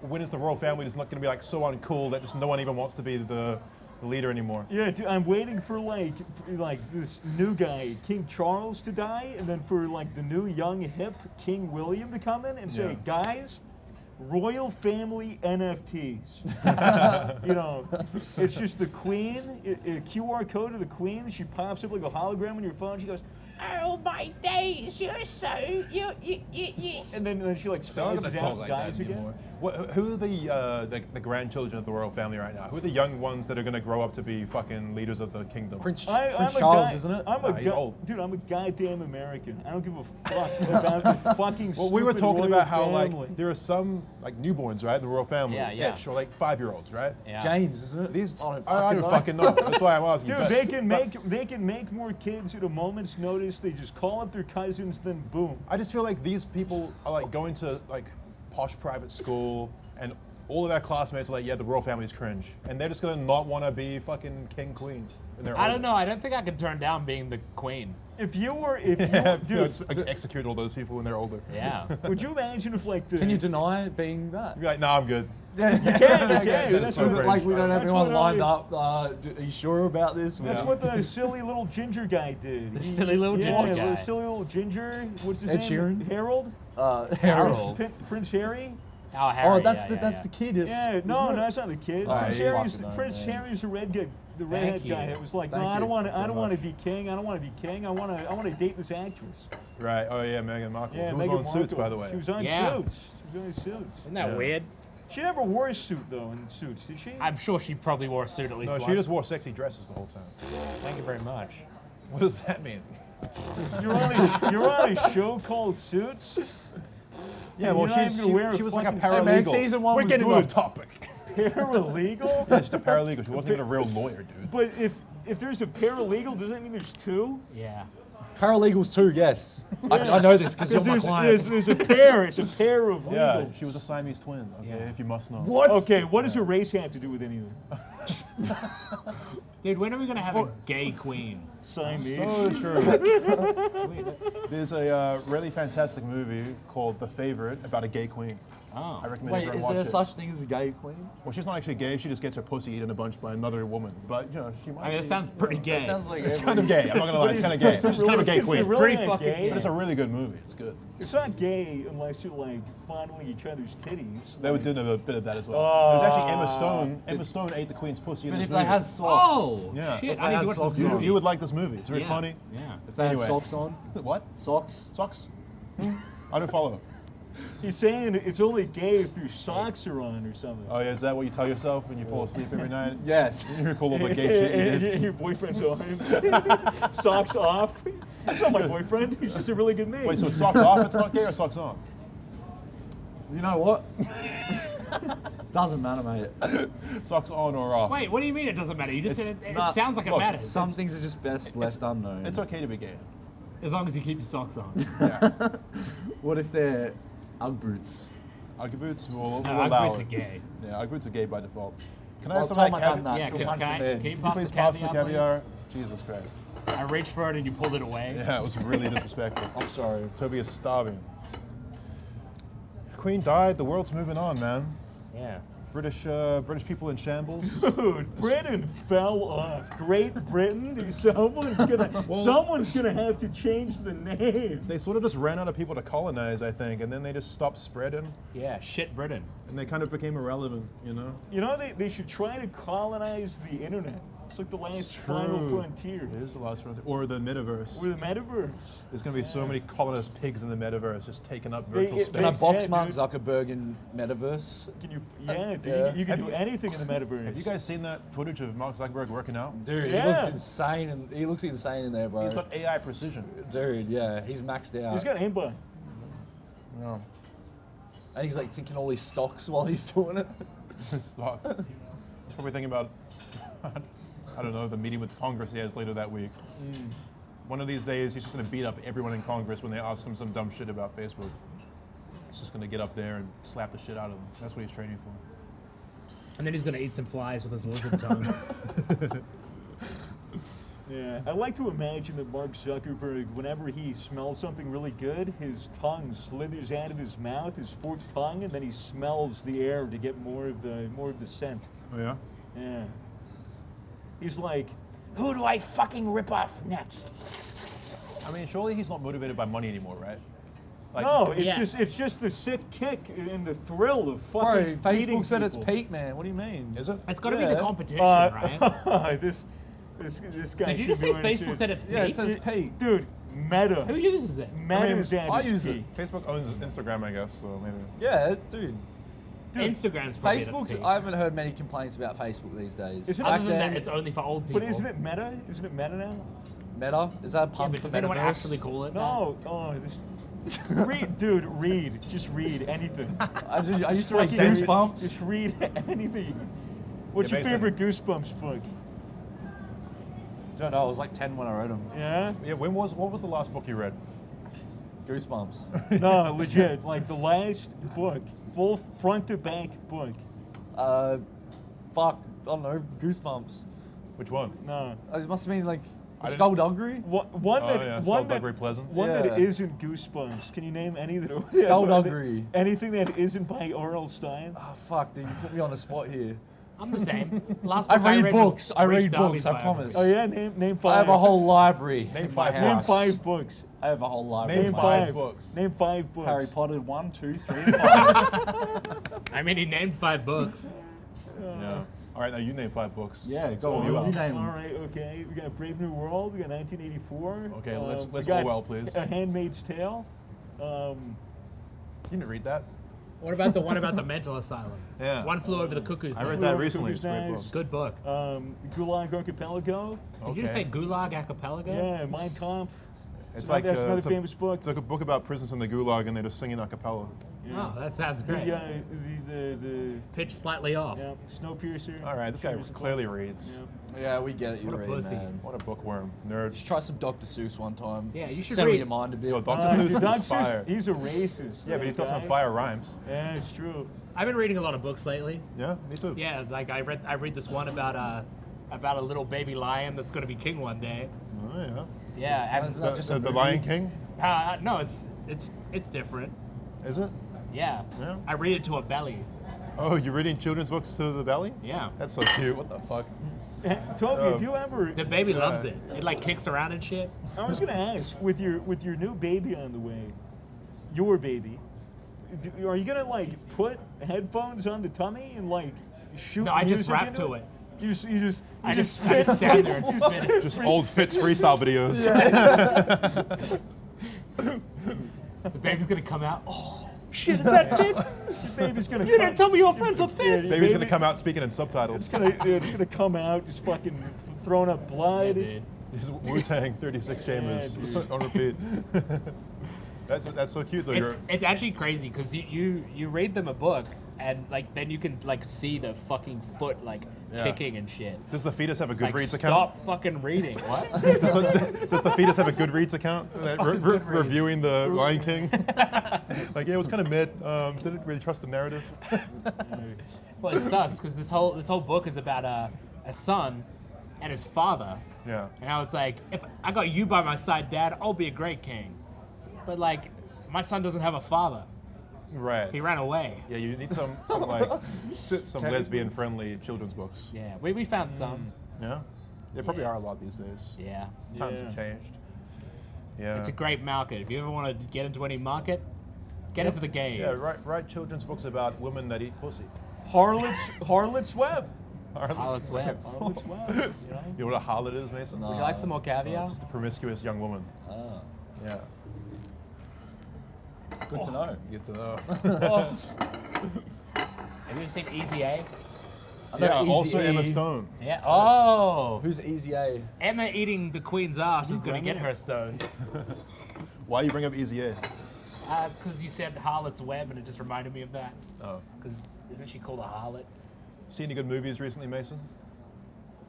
when is the royal family just not going to be like so uncool that just no one even wants to be the leader anymore. Yeah, dude, I'm waiting for like this new guy, King Charles, to die, and then for like the new young hip King William to come in and say, Yeah. guys, royal family NFTs. You know, it's just the Queen, a QR code of the Queen. She pops up like a hologram on your phone. She goes, "Oh my days, you're so you," and then she like They're not spazzes going to out talk like guys that again. anymore. Who are the grandchildren of the royal family right now? Who are the young ones that are going to grow up to be fucking leaders of the kingdom? Prince I'm Charles, a guy, isn't it? I'm a Nah, he's old. dude. I'm a goddamn American. I don't give a fuck about the fucking. Well, we were stupid talking royal about how family. like there are some like newborns, right? The royal family. Yeah. Or like 5-year-olds, right? Yeah. James, isn't it? These I don't I don't fucking know. That's why I'm asking. Dude, But- they can make more kids at a moment's notice. They just call up their cousins, then boom. I just feel like these people are like going to like posh private school, and all of their classmates are like, yeah, the royal family's cringe, and they're just gonna not want to be fucking king queen. And they're I older. don't know. I don't think I could turn down being the Queen. If you, Yeah, dude, just execute all those people when they're older. Yeah. would you imagine if like the Can you deny being that? You'd be like, nah, I'm good. you can. That's That's so what cringe. Like we don't have That's anyone what I- lined up. Are you sure about this? That's Yeah. what the silly little ginger guy did. The silly little yeah, ginger the guy. silly little ginger. What's his Ed name? Sheeran? Harold. Harold. Prince Harry. Oh, Harry. Oh, that's yeah, the yeah, that's yeah. the kid. Yeah, no, that's not the kid. Oh, Prince you Harry's fucking know, Prince man. Harry's the redhead you. guy that was like, Thank no, I you don't want to, I very don't want to much. be king. I don't want to be king. I want to date this actress. Right. Oh yeah, Meghan Markle. Yeah, Who was Meghan on Suits, Markle. by the way. She was on Yeah. Suits. She was on Suits. Isn't that Yeah. weird? She never wore a suit though in Suits, did she? I'm sure she probably wore a suit at least No, once. she just wore sexy dresses the whole time. Thank you very much. What does that mean? You're on a show called Suits. Yeah, well, You're not even gonna wear she a was like a fucking Hey, man, paralegal. season one We're was getting good. off topic. Paralegal. Yeah, she's a paralegal. She wasn't even a real lawyer, dude. But if there's a paralegal, does that mean there's two? Yeah. Paralegals too. Yes, I know this because you're my client. There's a pair. It's a pair of legals. Yeah, she was a Siamese twin. Okay, Yeah. if you must know. What? Okay, what does a race have to do with anything? Dude, when are we gonna have a gay queen? Siamese. So true. There's a really fantastic movie called The Favorite about a gay queen. Oh. I recommend Wait, everyone is watch there it. such thing as a gay queen? Well, she's not actually gay. She just gets her pussy eaten a bunch by another woman. But you know, she might. I mean, it be- sounds pretty gay. It sounds like It's every- kind of gay. I'm not gonna lie. It's kind of gay. She's kind of a gay It's queen. really Pretty not fucking gay. But it's a really good movie. It's good. It's not gay unless you're like fondling each other's titties. They like, did a bit of that as well. It was actually Emma Stone. Emma Stone ate the queen's pussy in But this if movie. they had socks, Oh, Yeah. shit! If I they need had to watch socks this on. movie. you would like this movie. It's very Yeah. funny. Yeah. if they had Anyway. socks on, What? socks. Socks? I don't follow. He's saying it's only gay if your socks are on or something. Oh yeah, is that what you tell yourself when you fall asleep every night? Yes. You recall all the gay shit you did. And your boyfriend's arms, socks off. He's not my boyfriend. He's just a really good mate. Wait, so socks off it's not gay or socks on? You know what? Doesn't matter, mate. Socks on or off? Wait, what do you mean it doesn't matter? You just said it Nah, sounds like it look, matters. Some things are just best left unknown. It's okay to be gay. As long as you keep your socks on. Yeah. What if they're Ugg boots? Ugg boots, we'll No, allow Ugg boots it. are gay. Yeah, Ugg boots are gay by default. Can I Well, have some tell of my that dad caviar? that. Yeah, She'll can, punch can, him I, in. can you Can you pass please the pass the caviar, caviar? Jesus Christ. please? I reached for it and you pulled it away. Yeah, it was really disrespectful. I'm sorry. Toby is starving. Queen died, the world's moving on, man. Yeah. British people in shambles. Dude, Britain fell off. Great Britain. Someone's gonna have to change the name. They sort of just ran out of people to colonize, I think, and then they just stopped spreading, Yeah, shit Britain. and they kind of became irrelevant, you know? You know, they should try to colonize the internet. It's like the last final frontier. It is the last frontier. Or the metaverse. Or the metaverse. There's going to be so many colonist pigs in the metaverse just taking up They- virtual they- space. Can I box Yeah, Mark dude. Zuckerberg in metaverse? Can you? Yeah, dude, Yeah. you can Have do you- anything in the metaverse. Have you guys seen that footage of Mark Zuckerberg working out? Dude, Yeah. he looks insane, and he looks insane in there, bro. He's got AI precision. Dude, yeah, he's maxed out. He's got aimbot. No. And he's like thinking all these stocks while he's doing it. Stocks. He's probably thinking about, I don't know, the meeting with Congress he has later that week. One of these days, he's just going to beat up everyone in Congress when they ask him some dumb shit about Facebook. He's just going to get up there and slap the shit out of them. That's what he's training for. And then he's gonna eat some flies with his lizard tongue. Yeah, I like to imagine that Mark Zuckerberg, whenever he smells something really good, his tongue slithers out of his mouth, his forked tongue, and then he smells the air to get more of the scent. Oh, yeah? Yeah. He's like, who do I fucking rip off next? I mean, surely he's not motivated by money anymore, right? Like, No, Yeah. it's just the sick kick and the thrill of Bro, fucking beating Facebook's at its people. peak, man. What do you mean? Is it? It's gotta be Yeah. the competition, right? This guy. Did you should just be say on his Facebook's shit. at its Yeah, it peak? says peak. Dude, Meta. Who uses it? Meta's at I its use it. peak. Facebook owns Instagram, I guess, so maybe. Yeah, dude. Instagram's probably at its Facebook's. peak. I haven't heard many complaints about Facebook these days. Isn't it- Other Back than then, that, it's only for old people. But isn't it Meta? Isn't it Meta now? Meta. Is that a Yeah, pun but for does anyone metaverse? actually call it? No. Oh, this. Read, dude. Read. Just read anything. I used to read Fucking Goosebumps. Just read anything. What's your Amazing. favorite Goosebumps book? Don't know. I was like 10 when I wrote them. Yeah. Yeah, what was the last book you read? Goosebumps. No, legit. Like the last book, full front to back book. Fuck. I don't know. Goosebumps. Which one? No. It must have been like I didn't- Skullduggery. One Oh, that yeah, one Skullduggery that Pleasant. one Yeah. that isn't Goosebumps. Can you name any that are Skullduggery. Anything that isn't by R.L. Stein? Oh fuck, dude! You put me on the spot here. I'm the same. Last I book read was books. I Reese read Darby's books. I biography. promise. Oh yeah, name five. I have a whole library. Name in my five Name house. five books. I have a whole library. Name five books. Name 5 books. Harry Potter 1, 2, 3, and 5. I mean, he named 5 books. Yeah. All right, now you name 5 books. Yeah, go all on. you You are. name All them. right, okay. We got Brave New World. We got 1984. Okay, let's we got Orwell, please. A Handmaid's Tale. You didn't read that? What about the one about the mental asylum? Yeah. One Flew Over the Cuckoo's I read Nest. that Over recently. Cuckoo's It's a great book. Nest. Good book. Gulag Archipelago. Did you just say Gulag Archipelago? Yeah, Mein Kampf. It's So like that's another it's famous book. It's like a book about prisons in the Gulag, and they're just singing a cappella. Oh, that sounds The, great. the Pitch slightly off. yeah, Snowpiercer. All right, this guy Snowpiercer clearly Club. reads. Yeah. Yeah, we get it. You What a read, pussy. man. What a bookworm, nerd. Just try some Dr. Seuss one time. Yeah, you should settle read- your mind a bit. Yo, Dr. Dude, Seuss Doc is fire. Seuss, he's a racist. Yeah, but he's got some guy. fire rhymes. Yeah, it's true. I've been reading a lot of books lately. Yeah, me too. Yeah, like I read this one about a little baby lion that's going to be king one day. Oh, yeah. Yeah, Isn't and that just a The movie? Lion King? no, it's different. Is it? Yeah. Yeah? I read it to a belly. Oh, you're reading children's books to the belly? Yeah. That's so cute. What the fuck? Toby, if you ever, The baby loves it. It like kicks around and shit. I was gonna ask, with your new baby on the way, your baby, are you gonna like put headphones on the tummy and like shoot? No, I just music rap into to it. You just I just stand there and spin it. Just old Fitz freestyle videos. The baby's gonna come out. Oh shit! Is that Fitz? The baby's gonna. You didn't tell me you were friends with Fitz. Baby's gonna come out speaking in subtitles. It's gonna come out just fucking throwing up blood. Yeah, dude. He's Wu-Tang 36 Chambers on repeat. That's so cute though. It's actually crazy because you read them a book and like then you can like see the fucking foot like kicking and shit. Does the fetus have a Like Goodreads account? stop fucking reading. What? Does the fetus have a Goodreads account? Goodreads? Reviewing the Lion King. Like, yeah, it was kind of mid. Didn't really trust the narrative. Well, it sucks because this whole book is about a son and his father. Yeah. And how it's like, if I got you by my side, Dad, I'll be a great king. But like, my son doesn't have a father. Right. He ran away. Yeah, you need some lesbian friendly children's books. Yeah, we found some. Yeah. There probably Yeah. are a lot these days. Yeah. Times have changed. Yeah. It's a great market. If you ever want to get into any market, get into the gays. Yeah, write children's books about women that eat pussy. Harlot's Web. Harlot's Web. Harlot's Web. You know? You know what a harlot is, Mason? Would you like some more It's caviar? just a promiscuous young woman. Ah, Yeah. good to know. Get to know. Have you ever seen Easy A? I know Yeah, Easy also E. Emma Stone. Yeah. Oh. Who's Easy A? Emma eating the queen's ass is gonna get her stoned. Why you bring up Easy A? Because you said Harlot's Web and it just reminded me of that. Oh. Because isn't she called a harlot? See any good movies recently, Mason?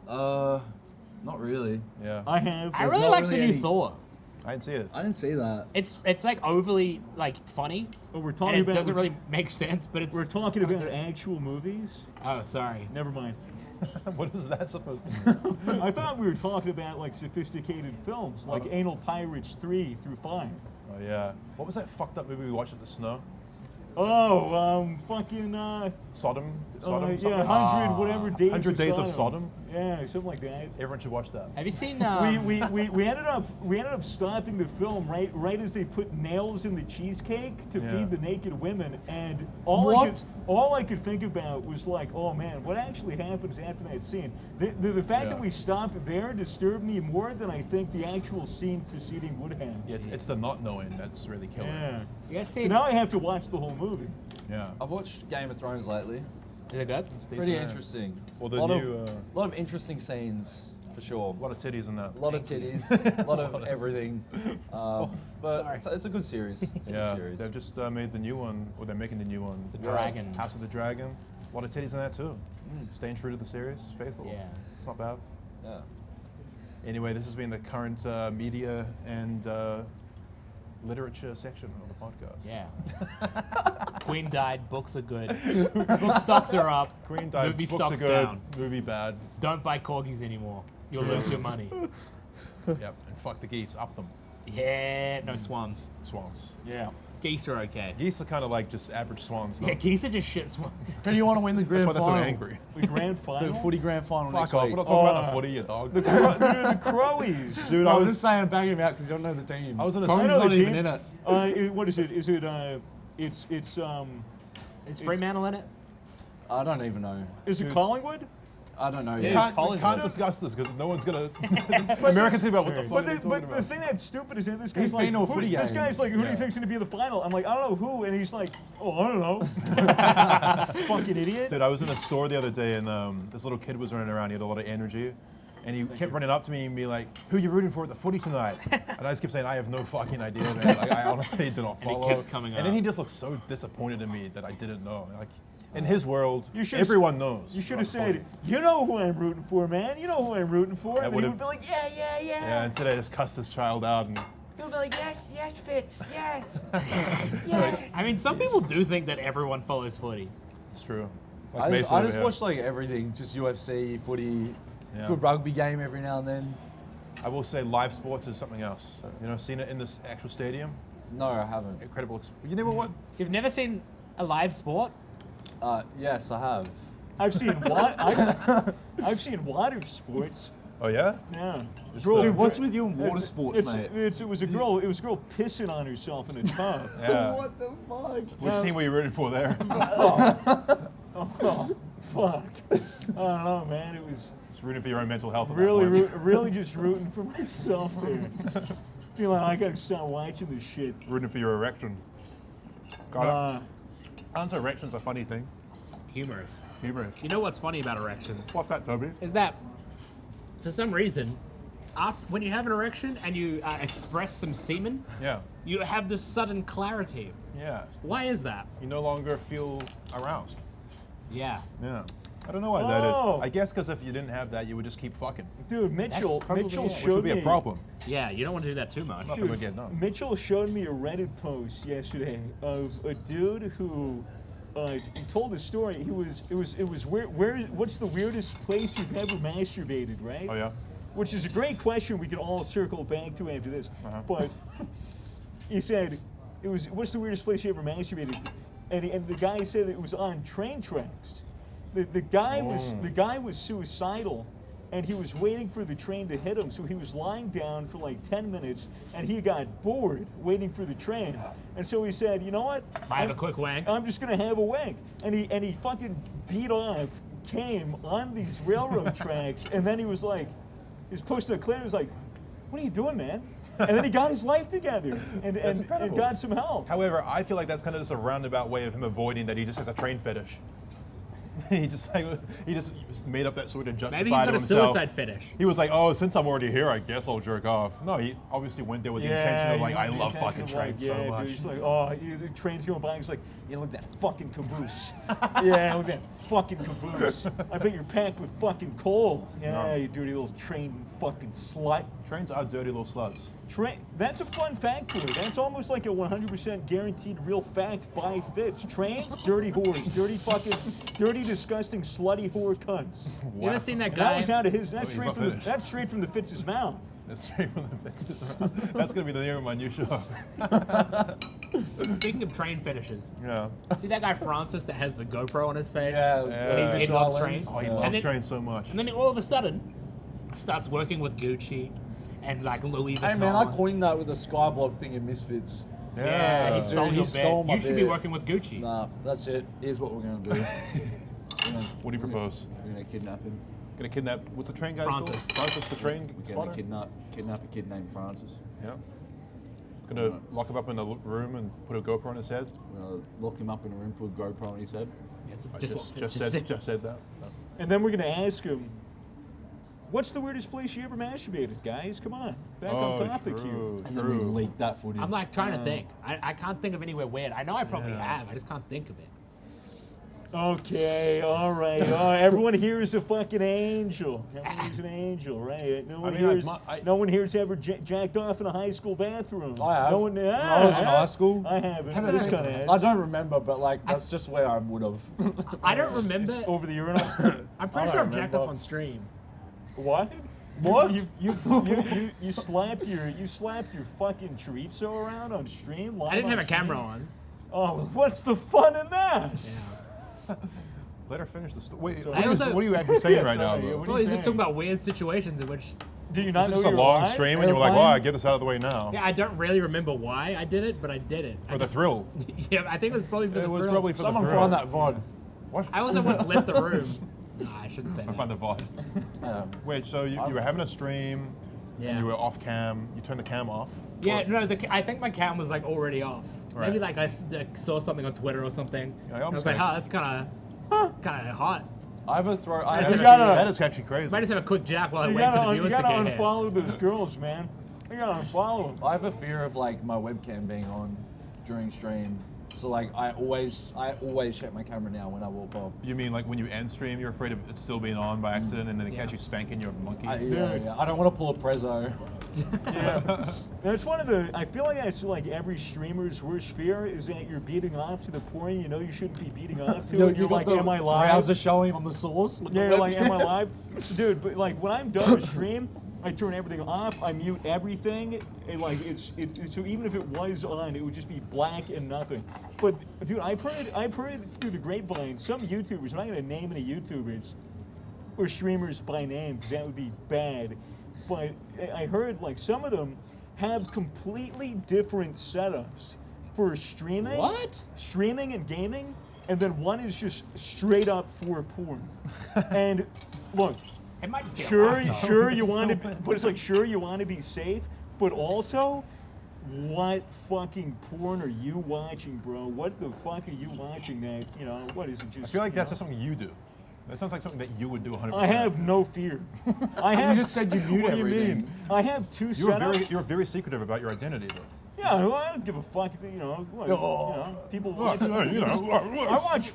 Not really. Yeah. I have. I really not like really the new any- Thor. I didn't see it. I didn't see that. It's like overly like funny. We're And talking it about. doesn't really make sense, but it's. We're talking about actual movies. Oh, sorry. Never mind. What is that supposed to mean? I thought we were talking about like sophisticated films, like Anal Pirates 3 through 5. Oh yeah. What was that fucked up movie we watched at the snow? Fucking. Sodom. Yeah, something? 100 whatever days. 100 Days of Sodom? Yeah, something like that. Everyone should watch that. Have you seen? We ended up stopping the film right as they put nails in the cheesecake to Yeah. feed the naked women, and all I could think about was like, oh man, what actually happens after that scene? The fact that we stopped there disturbed me more than I think the actual scene preceding would have. Yeah, it's the not knowing that's really killing it. Yeah. You guys So seen? now I have to watch the whole movie. Yeah. I've watched Game of Thrones lately. Is it good? Pretty yeah. interesting. Well, the lot new, of lot of interesting scenes for sure. A lot of titties in that. A lot of titties, a lot of everything. But sorry. it's a good series. It's a Yeah, good series. they've just made the new one, or they're making the new one. The Dragons. House of the Dragon. A lot of titties in that too. Staying true to the series, faithful. Yeah. It's not bad. Yeah. Anyway, this has been the current media and literature section of the podcast. Yeah. Queen died. Books are good. Book stocks are up. Queen died. Movie books stocks are good. down. Movie bad. Don't buy corgis anymore. You'll lose your money. Yep. And fuck the geese. Up them. Yeah. No swans. Swans. Yeah. Geese are okay. Geese are kind of like just average swans. No? Yeah, geese are just shit swans. Who do you want to win the grand That's why they're so final? angry. The grand The final. footy grand final Fuck next off. week. We're not talking about the footy, you dog. The Crowies. Dude, No, I I'm was just saying, backing him out because you don't know the teams. I was in a- Collins I know not the even team. in it. What is it? Is it? Is Fremantle in it? I don't even know. Is it Collingwood? I don't know Yeah. yet. we can't discuss this because no one's gonna. Americans think about what the fuck But, are they the, talking but the about. thing that's stupid is that this He's guy's like, been to a who, footy this game. guy's like, who do Yeah. you think's going to be in the final? I'm like, I don't know who, and he's like, oh, I don't know. Fucking idiot. Dude, I was in a store the other day and this little kid was running around. He had a lot of energy. And he kept running up to me and be like, who are you rooting for at the footy tonight? And I just kept saying, I have no fucking idea, man. Like, I honestly do not And he follow. kept coming and then up. he just looked so disappointed in me that I didn't know. Like, in his world, You should've- everyone knows. You should have about said, footy. you know who I'm rooting for, man. You know who I'm rooting for. That And then he would've- would be like, yeah, yeah, yeah. Yeah, instead I just cussed this child out and He'll be like, yes, yes, Fitz, yes. yes. I mean, some people do think that everyone follows footy. it's true. I Like just, Mason I over just here. watch like everything, just UFC, footy, Yeah. good rugby game every now and then. I will say live sports is something else. You know, seeing it in this actual stadium, No, I haven't. Incredible. You never what? You've never seen a live sport? Yes, I have. I've seen I've seen water sports. Oh yeah. Yeah. Dude, what's with you and water sports, mate? It was a girl pissing on herself in a tub. Yeah. What the fuck? Which team were you rooting for there? Oh, fuck. I don't know, man. It was Just rooting for your own mental health. at that really, point. really just rooting for myself there. Feeling like I gotta stop watching this shit. Rooting for your erection. Got it. Aren't erections a funny thing? Humorous. Humorous. You know what's funny about erections? What's that, Toby? Is that for some reason, when you have an erection and you express some semen, Yeah. you have this sudden clarity. Yeah. Why is that? You no longer feel aroused. Yeah. Yeah. I don't know why that is. Oh. I guess because if you didn't have that, you would just keep fucking, Dude, Mitchell probably Mitchell it. showed which would be me a problem. Yeah, you don't want to do that too much. Nothing would get done. Mitchell showed me a Reddit post yesterday of a dude who he told a story. It was what's the weirdest place you've ever masturbated, right? Oh yeah. Which is a great question we can all circle back to after this. Uh-huh. But he said what's the weirdest place you ever masturbated to? And the guy said it was on train tracks. The guy was suicidal, and he was waiting for the train to hit him. So he was lying down for like 10 minutes, and he got bored waiting for the train. And so he said, you know what? I have a quick wank. I'm just gonna have a wank. And he fucking beat off, came on these railroad tracks, and then he was posting a clip. He was like, "What are you doing, man?" And then he got his life together and incredible. got some help. However, I feel like that's kind of just a roundabout way of him avoiding that he just has a train fetish. he just made up that sort of justify Maybe he's to got a himself. suicide fetish. He was like, "Oh, since I'm already here, I guess I'll jerk off." No, he obviously went there with the intention of like, "I love fucking trains so much." Dude, he's like, "Oh, the train's going by." He's like, "Yeah, look at that fucking caboose. Yeah, look at that fucking caboose. I bet you're packed with fucking coal. Yeah, No. you dirty little train fucking slut." Trains are dirty little sluts. That's a fun fact here. That's almost like a 100% guaranteed real fact by Fitz. Trains, dirty whores, dirty, disgusting, slutty whore cunts. You ever seen that And guy? that was out of his. he's not finished. That's straight from the Fitz's mouth. That's straight from the fences. That's gonna be the name of my new show. Speaking of train fetishes, Yeah. see that guy Francis that has the GoPro on his face? Yeah, Yeah. He loves trains. Oh, he And loves then- trains so much. And then all of a sudden, starts working with Gucci and like Louis Vuitton. Hey man, I coined that with the Skyblock thing in Misfits. Yeah, he stole Dude, he your stole bit. my You should be bit. working with Gucci. Nah, that's it. Here's what we're gonna do. What do you propose? We're gonna kidnap him. Gonna kidnap? What's the train guy Francis. called? Francis, the train We're spotter. gonna kidnap a kid named Francis. Yeah. Gonna lock him up in a room and put a GoPro on his head. We're gonna lock him up in a room, put a GoPro on his head. It's I just, just just said that. And then we're gonna ask him, "What's the weirdest place you ever masturbated, guys? Come on, back on topic here." true, And then we true. leak that footage. I'm like trying to think. I can't think of anywhere weird. I know I probably have. I just can't think of it. Okay, all right. Everyone here is a fucking angel. Everyone here's an angel, right? No one mean, no one here's ever jacked off in a high school bathroom. I have. No one. When I was in high school. I haven't. I This kind of I don't remember, but like that's just where I would have. I don't remember. over the urinal. I'm pretty I sure don't I've jacked remember. off on stream. What? What? You slapped your fucking chorizo around on stream? Live I didn't on have a camera stream? on. Oh, what's the fun in that? Let her finish the story. Wait, So- what, I also- are you actually saying right now? Sorry, Though? what Well, are you he's just saying? talking about weird situations in which. Do you not Is know this just a you're long alive? stream and you were like, "Wow, I get this out of the way now." Yeah, I don't really remember why I did it, but I did it. For the thrill. Yeah, I think it was probably for the It was thrill. probably for Someone the thrill. find that VOD. What? I also once left the room. Nah, I shouldn't say I that. find the VOD. Wait, so you were having a stream, Yeah. and you were off cam. You turned the cam off. Yeah, no, I think my cam was like already off. Right. Maybe like I saw something on Twitter or something. Yeah, and I I'm was just like, gonna- oh, that's kind of hot. I have a throw. I That's have a- a, That is actually crazy. Might just have a quick jack while I You wait for the gotta, you viewers to gotta get here. unfollow those girls, man. You gotta unfollow them. I have a fear of like my webcam being on during stream. So like I always check my camera now when I walk off. You mean like when you end stream, you're afraid of it still being on by accident, and then they catch you spanking your monkey? Yeah. I don't want to pull a prezzo. Yeah. That's one of the. I feel like that's like every streamer's worst fear is that you're beating off to the porn you know you shouldn't be beating off to. and you're got like, the "Am I live?" browser showing on the source. with Yeah, the you're like, webcam. "Am I live?" Dude, but like when I'm done with stream, I turn everything off. I mute everything, and like so even if it was on, it would just be black and nothing. But dude, I've heard through the grapevine some YouTubers. I'm not gonna name any YouTubers or streamers by name because that would be bad. But I heard like some of them have completely different setups for streaming. What? Streaming and gaming, and then one is just straight up for porn. And look, It might just be a sure laptop. you want to, but it's like sure you want to be safe, but also, what fucking porn are you watching, bro? What the fuck are you watching? That what is it? Just I feel like you that's know? just something you do. That sounds like something that you would do 100%. I have no fear. I You have. just said you mute What do you everything. mean? I have two setups. You're very secretive about your identity, though. Yeah, well, I don't give a fuck. People watch. I watch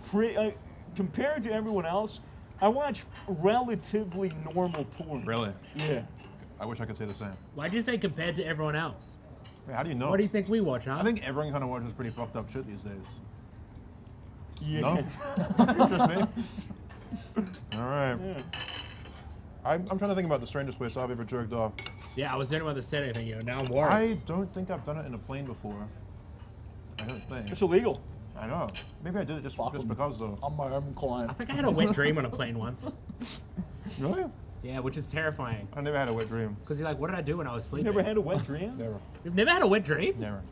compared to everyone else, I watch relatively normal porn. Really? Yeah. I wish I could say the same. Why'd you say compared to everyone else? Hey, how do you know? What do you think we watch, huh? I think everyone kind of watches pretty fucked up shit these days. Yeah. No? Just me? All right. Yeah. I'm trying to think about the strangest place I've ever jerked off. Yeah, I was thinking about the set anything, now I'm worried. I don't think I've done it in a plane before. I don't think. It's illegal. I know. Maybe I did it just Fuck 'em. because, though. I'm my own client. I think I had a wet dream on a plane once. Really? Yeah, which is terrifying. I never had a wet dream. Because you're like, what did I do when I was sleeping? Never had a wet dream? Never. You've never had a wet dream? Never.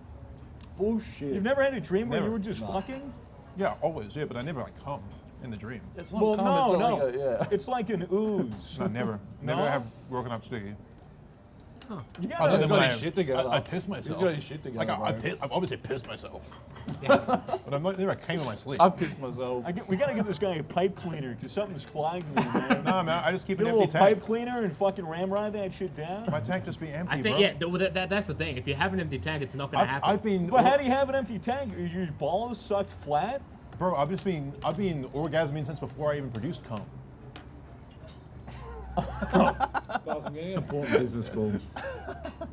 Bullshit. You've never had a dream where Never. you were just No. fucking? Yeah, always. Yeah, but I never like come in the dream. It's not Well, cum, no, it's no. like a- It's like an ooze. No, never. Never No? have woken up sticky. You Oh, gotta, that's Then got when his shit together. I pissed myself. He's got his shit together, Like bro. I've obviously pissed myself, Yeah. but I'm not never came in my sleep. I've pissed myself. we gotta get this guy a pipe cleaner because something's clogged in there, man. No, man, I just keep Get an a empty little pipe tank. cleaner and fucking ramrod that shit down. My tank just be empty, I think, bro. yeah, that's the thing. If you have an empty tank, it's not going to happen. I've been, But how do you have an empty tank? Is your balls sucked flat? bro. I've been orgasming since before I even produced cum. Important business call.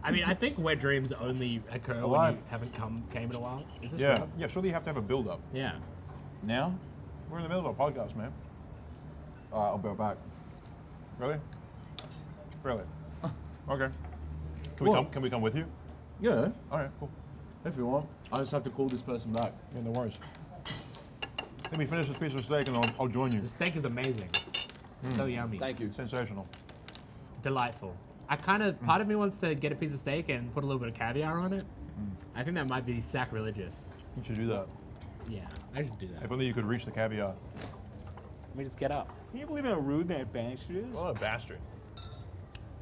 I mean, I think wet dreams only occur when Alright. you haven't came in a while. Is this Yeah, right? yeah. Surely you have to have a build up. Yeah. Now? We're in the middle of a podcast, man. Alright, I'll be right back. Really? Really? Okay. What? Can we come with you? Yeah, All right, cool. if you want. I just have to call this person back. Yeah, no worries. Let me finish this piece of steak and I'll join you. The steak is amazing. So yummy. Thank you. Sensational. Delightful. I kind of, part of me wants to get a piece of steak and put a little bit of caviar on it. I think that might be sacrilegious. You should do that. Yeah, I should do that. If only you could reach the caviar. Let me just get up. Can you believe how rude that bastard is? What a bastard.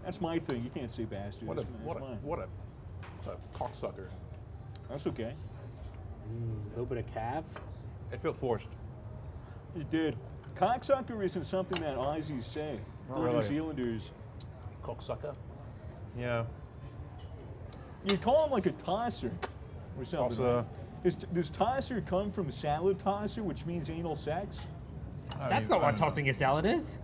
That's my thing. You can't say bastard. What a That's mine. what a cocksucker. That's okay. A little bit of cav. It felt forced. You did. Cocksucker isn't something that Aussies say. Not Or New really. Zealanders. Cocksucker. Yeah. You call him like a tosser or something. Also, Does tosser come from salad tosser, which means anal sex? That's not what tossing your salad is.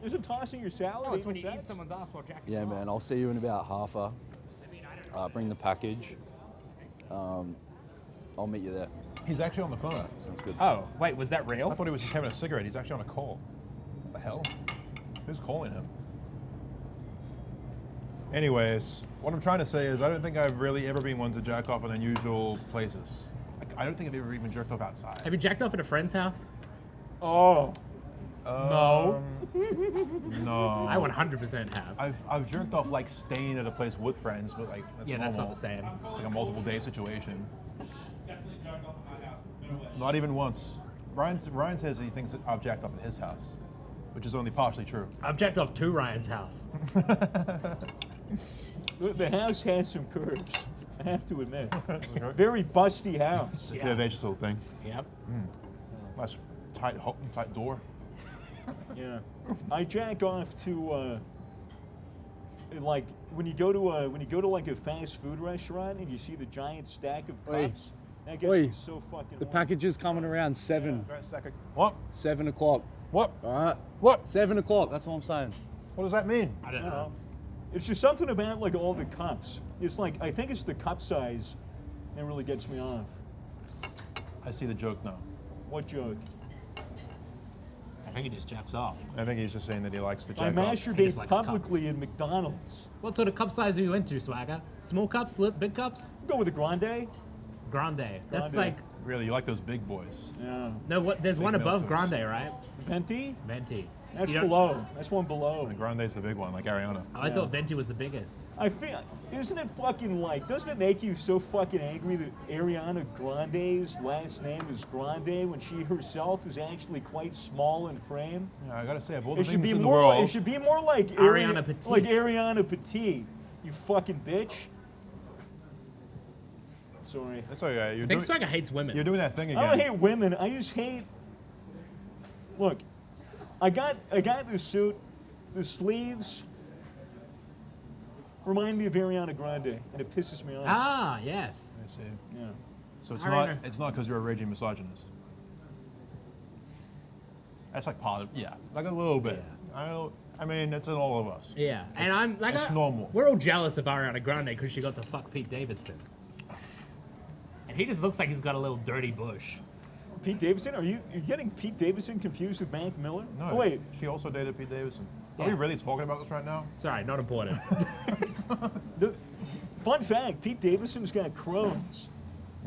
Isn't tossing your salad No, it's when anal you eat sex? someone's ass while jacking Yeah, off. man, I'll see you in about half a. Bring the package. I'll meet you there. he's actually on the phone. Sounds good. Oh, wait, was that I real? thought he was just having a cigarette. He's actually on a call. What the hell? Who's calling him? Anyways, what I'm trying to say is I don't think I've really ever been one to jack off in unusual places. I don't think I've ever even jerked off outside. Have you jacked off at a friend's house? Oh, No. No. I 100% have. I've jerked off like staying at a place with friends, but like that's Yeah, normal. that's not the same. It's like a multiple day situation. Not even once. Ryan says he thinks that I've jacked off at his house, which is only partially true. I've jacked off to Ryan's house. the house has some curves. I have to admit. Very busty house. Yeah. Yeah, that's just a little thing. Yep. Nice tight door. Yeah, I jack off to like when you go to like a fast food restaurant and you see the giant stack of Oi. cups. That gets Oi. me so fucking. The horny. package is coming around 7 What? 7 o'clock. What? All right. What? 7 o'clock. That's what I'm saying. What does that mean? I don't You know. know, it's just something about like all the cups. It's like I think it's the cup size that really gets me off. I see the joke now. What joke? think he just jacks off. I think he's just saying that he likes to I jack off. just masturbate likes publicly in McDonald's. What sort of cup size are you into, Swagger? Small cups, big cups? Go with a grande. Grande. That's Grande. like Really, you like those big boys. Yeah. no. What? There's one Big above milkers. Grande, right? Venti. Venti. That's You don't- below. That's one below. The Grande's the big one, like Ariana. I thought Venti was the biggest. I feel, isn't it fucking like, doesn't it make you so fucking angry that Ariana Grande's last name is Grande when she herself is actually quite small in frame? Yeah, I gotta say, of all the It should things be in the more. world, It should be more like Ariana Petite. Like Ariana Petite. You fucking bitch. Sorry. that's all right. You're I think doing, Swagger hates women. you're doing that thing I don't again. hate women. I just hate. Look, I got this suit. The sleeves remind me of Ariana Grande, and it pisses me off. Ah, yes. I see. Yeah. So it's I not. don't know. It's not because you're a raging misogynist. That's like part of, yeah, like a little bit. I mean, it's in all of us. Yeah, and I'm like, it's normal. We're all jealous of Ariana Grande because she got to fuck Pete Davidson, and he just looks like he's got a little dirty bush. Pete Davidson? Are you getting Pete Davidson confused with Mac Miller? No, Oh, wait. she also dated Pete Davidson. Are Yeah. we really talking about this right now? Sorry, not important. The, fun fact: Pete Davidson's got Crohn's.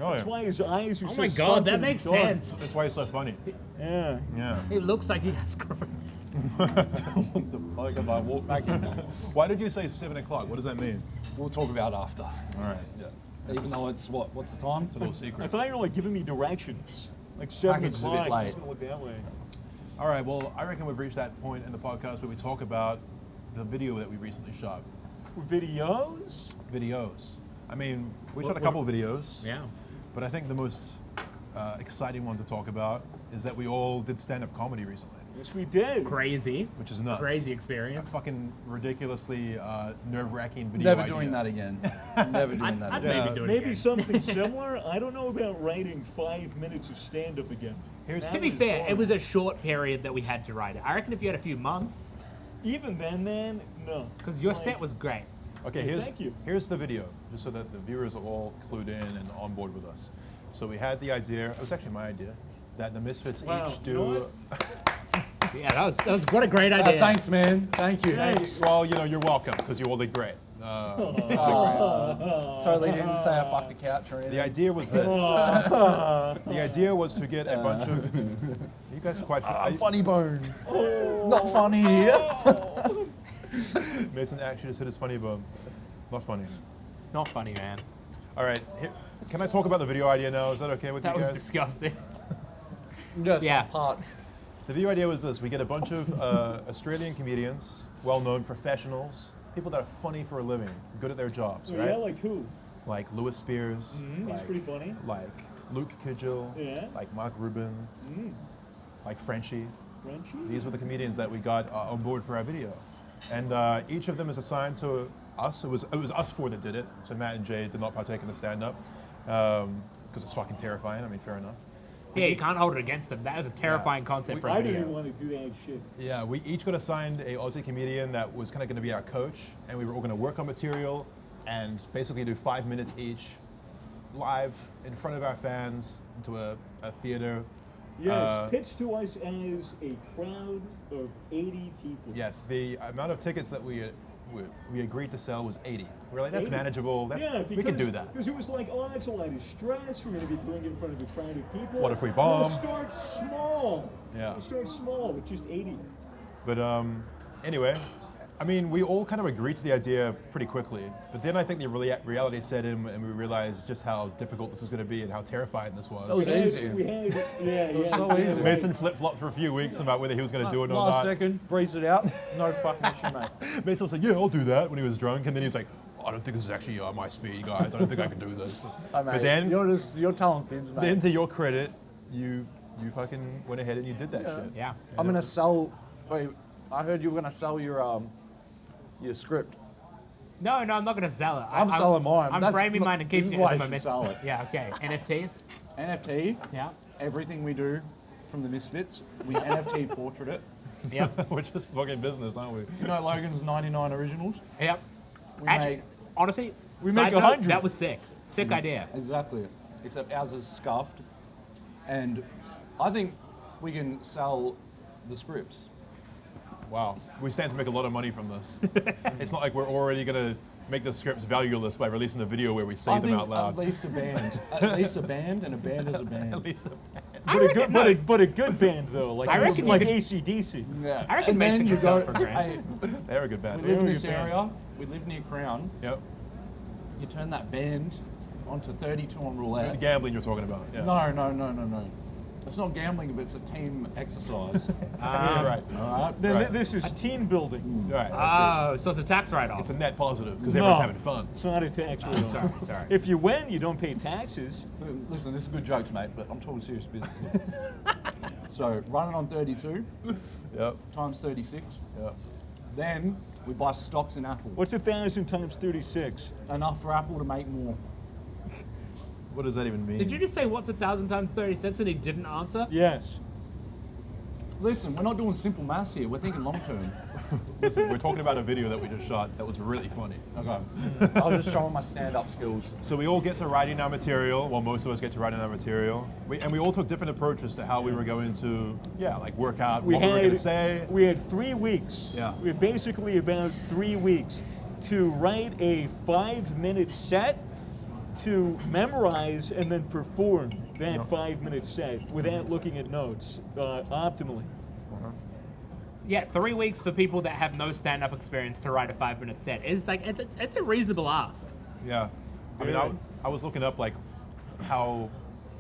Oh That's yeah. why his eyes are Oh so my God, sunken that and makes dark. sense. That's why he's so funny. Yeah. Yeah. He looks like he has Crohn's. What the fuck if I walk back in? Why did you say 7 o'clock? What does that mean? We'll talk about it after. All right. Yeah. Even though it's what's the time? It's a little I secret. thought you were like giving me directions. Like 7 Package is a bit o'clock. late. It's gonna look that way. All right. Well, I reckon we've reached that point in the podcast where we talk about the video that we recently shot. Videos? Videos. I mean, we What- shot a couple of videos. Yeah. But I think the most exciting one to talk about is that we all did stand-up comedy recently, Yes, we did. Crazy. which is nuts. Crazy A experience. fucking ridiculously nerve-wracking video. Never idea. doing that again. Never doing that I'd again. maybe do it Maybe again. something similar. I don't know about writing 5 minutes of stand-up again. Here's That To be was fair, hard. it was a short period that we had to write it. I reckon if you had a few months, Even then, man, no. because your Like, set was great. Okay, Hey, here's thank you. here's the video, just so that the viewers are all clued in and on board with us. So we had the idea. It was actually my idea that the Misfits Wow, each you know do. what? Yeah, that was what a great idea. Thanks, man. Thank you. Hey. Well, you're welcome because you all did great. Totally didn't say I fucked a couch or anything. The idea was this. The idea was to get a bunch of. You guys are quite. Funny bone. Not funny. Mason actually just hit his funny bone. Not funny. Not funny, man. All right, can I talk about the video idea now? Is that okay with That you was guys? disgusting. Yes, Yeah. Part. The video idea was this: we get a bunch of Australian comedians, well-known professionals, people that are funny for a living, good at their jobs, Oh, right? yeah, like who? Like Lewis Spears, He's like, pretty funny. like Luke Kidgel, Yeah. like Mark Rubin, like Frenchie. Frenchie? These were the comedians that we got on board for our video, and each of them is assigned to us. It was us four that did it. So Matt and Jay did not partake in the stand-up because it's fucking terrifying. I mean, fair enough. Yeah, you can't hold it against them. That is a terrifying concept for a I didn't video. even want to do that shit. Yeah, we each got assigned a Aussie comedian that was kind of going to be our coach, and we were all going to work on material and basically do 5 minutes each, live in front of our fans into a theater. Yes, pitched to us as a crowd of 80 people. Yes, the amount of tickets that we agreed to sell was 80. We were like, that's 80? manageable. We can do that. Because it was like, oh, that's a lot of stress. We're going to be doing it in front of a crowd of people. What if we bomb? We'll start small. Yeah. We'll start small with just 80. But anyway, I mean, we all kind of agreed to the idea pretty quickly. But then I think the reality set in, and we realized just how difficult this was going to be and how terrifying this was. That was easy. Yeah. so easy. Mason flip-flopped for a few weeks about whether he was going to do it or Last not. second, breeze it out. No fucking issue, mate. Mason was like, yeah, I'll do that when he was drunk. And then he was like, I don't think this is actually my speed, guys. I don't think I can do this. Oh, mate, But then, you're telling fibs, mate. then to your credit, you fucking went ahead and you did that shit. Yeah. I'm gonna sell. Wait, I heard you were gonna sell your script. No, I'm not going to sell it. I'm selling mine. I'm That's framing not- mine and this keeping is it why as a you should memento. sell it. Yeah, okay. NFTs? NFT. Yeah. Everything we do from the Misfits, we NFT portrait it. Yep. We're just fucking business, aren't we? You know Logan's 99 originals. Yep. We Actually, make honestly, We side make note, 100. That was sick. Sick idea. exactly, except ours is scuffed, and I think we can sell the scripts. Wow. We stand to make a lot of money from this. It's not like we're already going to make the scripts valueless by releasing a video where we say them out loud. At least a band. At least a band, and a band is a band. At least a band. But a good band though, like I reckon you like could- AC/DC. Yeah. I reckon And then Mason you can sell go- it for grand. Hey, They're a good band. we live in They're a this good band. area. We live near Crown. Yep. You turn that band onto 32 on roulette. The gambling you're talking about. Yeah. No. It's not gambling if it's a team exercise. Yeah, right. All right. Then Right. this is team building. Right. I Oh, so it's a tax see. write-off. It's a net positive because No. everyone's having fun. It's not a tax write-off. Sorry. If you win, you don't pay taxes. Listen, this is good jokes, mate, but I'm talking serious business here. So, running on 32 Yep. times 36. Yep. Then we buy stocks in Apple. What's 1,000 times 36? Enough for Apple to make more. What does that even mean? Did you just say what's 1,000 times 36 and he didn't answer? Yes. Listen, we're not doing simple maths here. We're thinking long term. Listen, we're talking about a video that we just shot that was really funny. Okay. I was just showing my stand-up skills. So we all get to write in our material. Well, most of us get to write in our material. And we all took different approaches to how we were going to, work out what we were going to say. We had 3 weeks. Yeah. We had basically about 3 weeks to write a 5-minute set, to memorize and then perform that 5-minute set without looking at notes optimally. Yeah, 3 weeks for people that have no stand-up experience to write a 5-minute set is like it's a reasonable ask. Yeah. I mean, Yeah. I was looking up like how,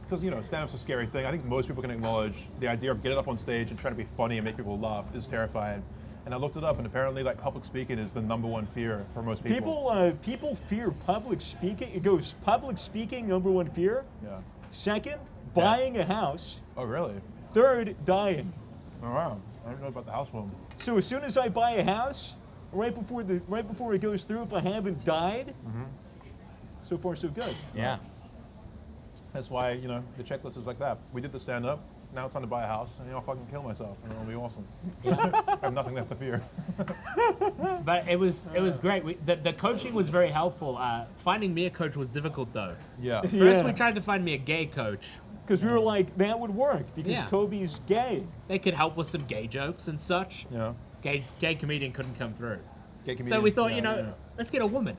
because stand-up's a scary thing. I think most people can acknowledge the idea of getting up on stage and trying to be funny and make people laugh is terrifying. And I looked it up, and apparently, like, public speaking is the #1 fear for most people. People fear public speaking. It goes public speaking, #1 fear. Yeah. Second, buying a house. Oh, really? Third, dying. Oh, wow. I didn't know about the house one. So as soon as I buy a house, right before it goes through, if I haven't died, so far so good. Yeah. That's why, the checklist is like that. We did the stand-up. Now it's time to buy a house, and I'll fucking kill myself, and it'll be awesome. I have nothing left to fear. But it was great. The coaching was very helpful. Finding me a coach was difficult though. Yeah. First, Yeah. we tried to find me a gay coach. Because we were like, that would work because Yeah. Toby's gay. They could help with some gay jokes and such. Yeah. Gay comedian couldn't come through. Gay So comedian. we thought, Yeah. let's get a woman.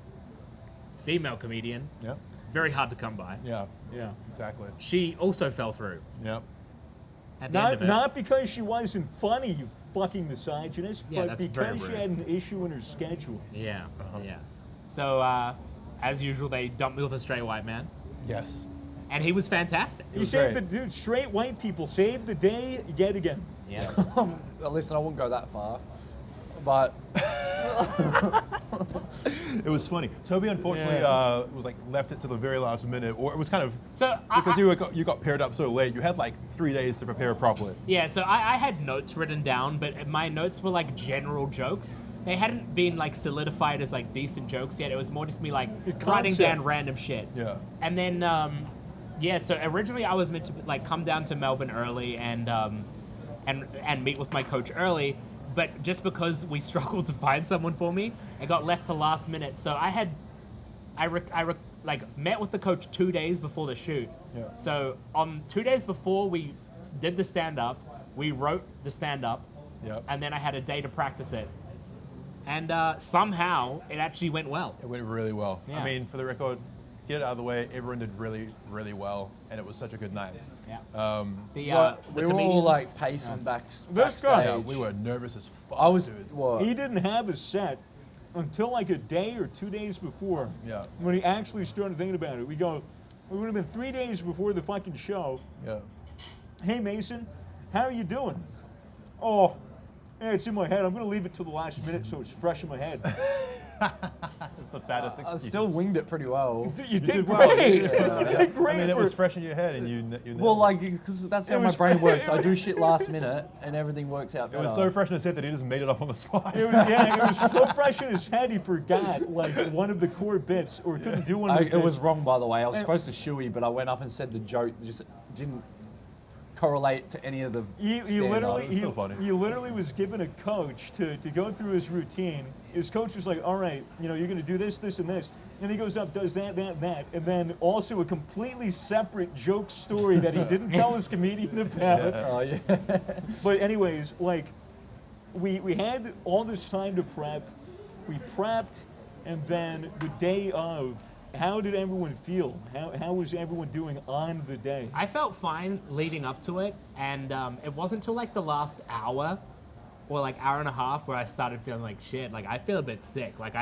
Female comedian, Yeah. very hard to come by. Yeah. Yeah. Exactly. She also fell through. Yeah. At the end of it. Not because she wasn't funny, you fucking misogynist, Yeah, but that's very because she rude. had an issue in her schedule. Yeah, yeah. So, as usual, they dumped me with a straight white man, Yes. and he was fantastic. You was saved great. the dude, straight white people saved the day yet again. Yeah. Listen, I wouldn't go that far, but It was funny. Toby, unfortunately, Yeah. was like left it to the very last minute, or it was kind of So because you got paired up so late. You had like 3 days to prepare properly. Yeah, so I had notes written down, but my notes were like general jokes. They hadn't been like solidified as like decent jokes yet. It was more just me like writing concept. down random shit. Yeah. And then so originally I was meant to like come down to Melbourne early and meet with my coach early, but just because we struggled to find someone for me, it got left to last minute. So I met with the coach 2 days before the shoot. Yeah. So on 2 days before we did the stand-up, we wrote the stand-up, Yep. and then I had a day to practice it. And somehow it actually went well. It went really well. Yeah. I mean, for the record, get it out of the way. Everyone did really, really well, and it was such a good night. Yeah. The we were all comedians- like pacing This backstage. guy- yeah, we were nervous as fuck. I was dude. what? He didn't have a set until like a day or 2 days before. Yeah. When he actually started thinking about it. It would have been 3 days before the fucking show. Yeah. Hey Mason, how are you doing? Oh, yeah, it's in my head. I'm gonna leave it till the last minute so it's fresh in my head. Just the fattest I excuse. still winged it pretty well. Dude, you did well, great. yeah. You did great. I mean, it for- was fresh in your head, and you nailed Well, it. like, because that's how It my was- brain works. I do shit last minute, and everything works out It better. was so fresh in his head that he just made it up on the spot. It was so fresh in his head he forgot like one of the core bits or couldn't do one of the It bits. was wrong, by the way. I was And- supposed to shoey, but I went up and said the joke just didn't correlate to any of the He stand-up. literally It was still funny. he literally was given a coach to go through his routine. His coach was like, all right, you're going to do this, this, and this. And he goes up, does that, and then also a completely separate joke story that he didn't tell his comedian about. Oh yeah. But anyways, like, we had all this time to prep. We prepped, and then the day of, how did everyone feel? How was everyone doing on the day? I felt fine leading up to it, and it wasn't until like the last hour or like hour and a half where I started feeling like shit. Like I feel a bit sick. Like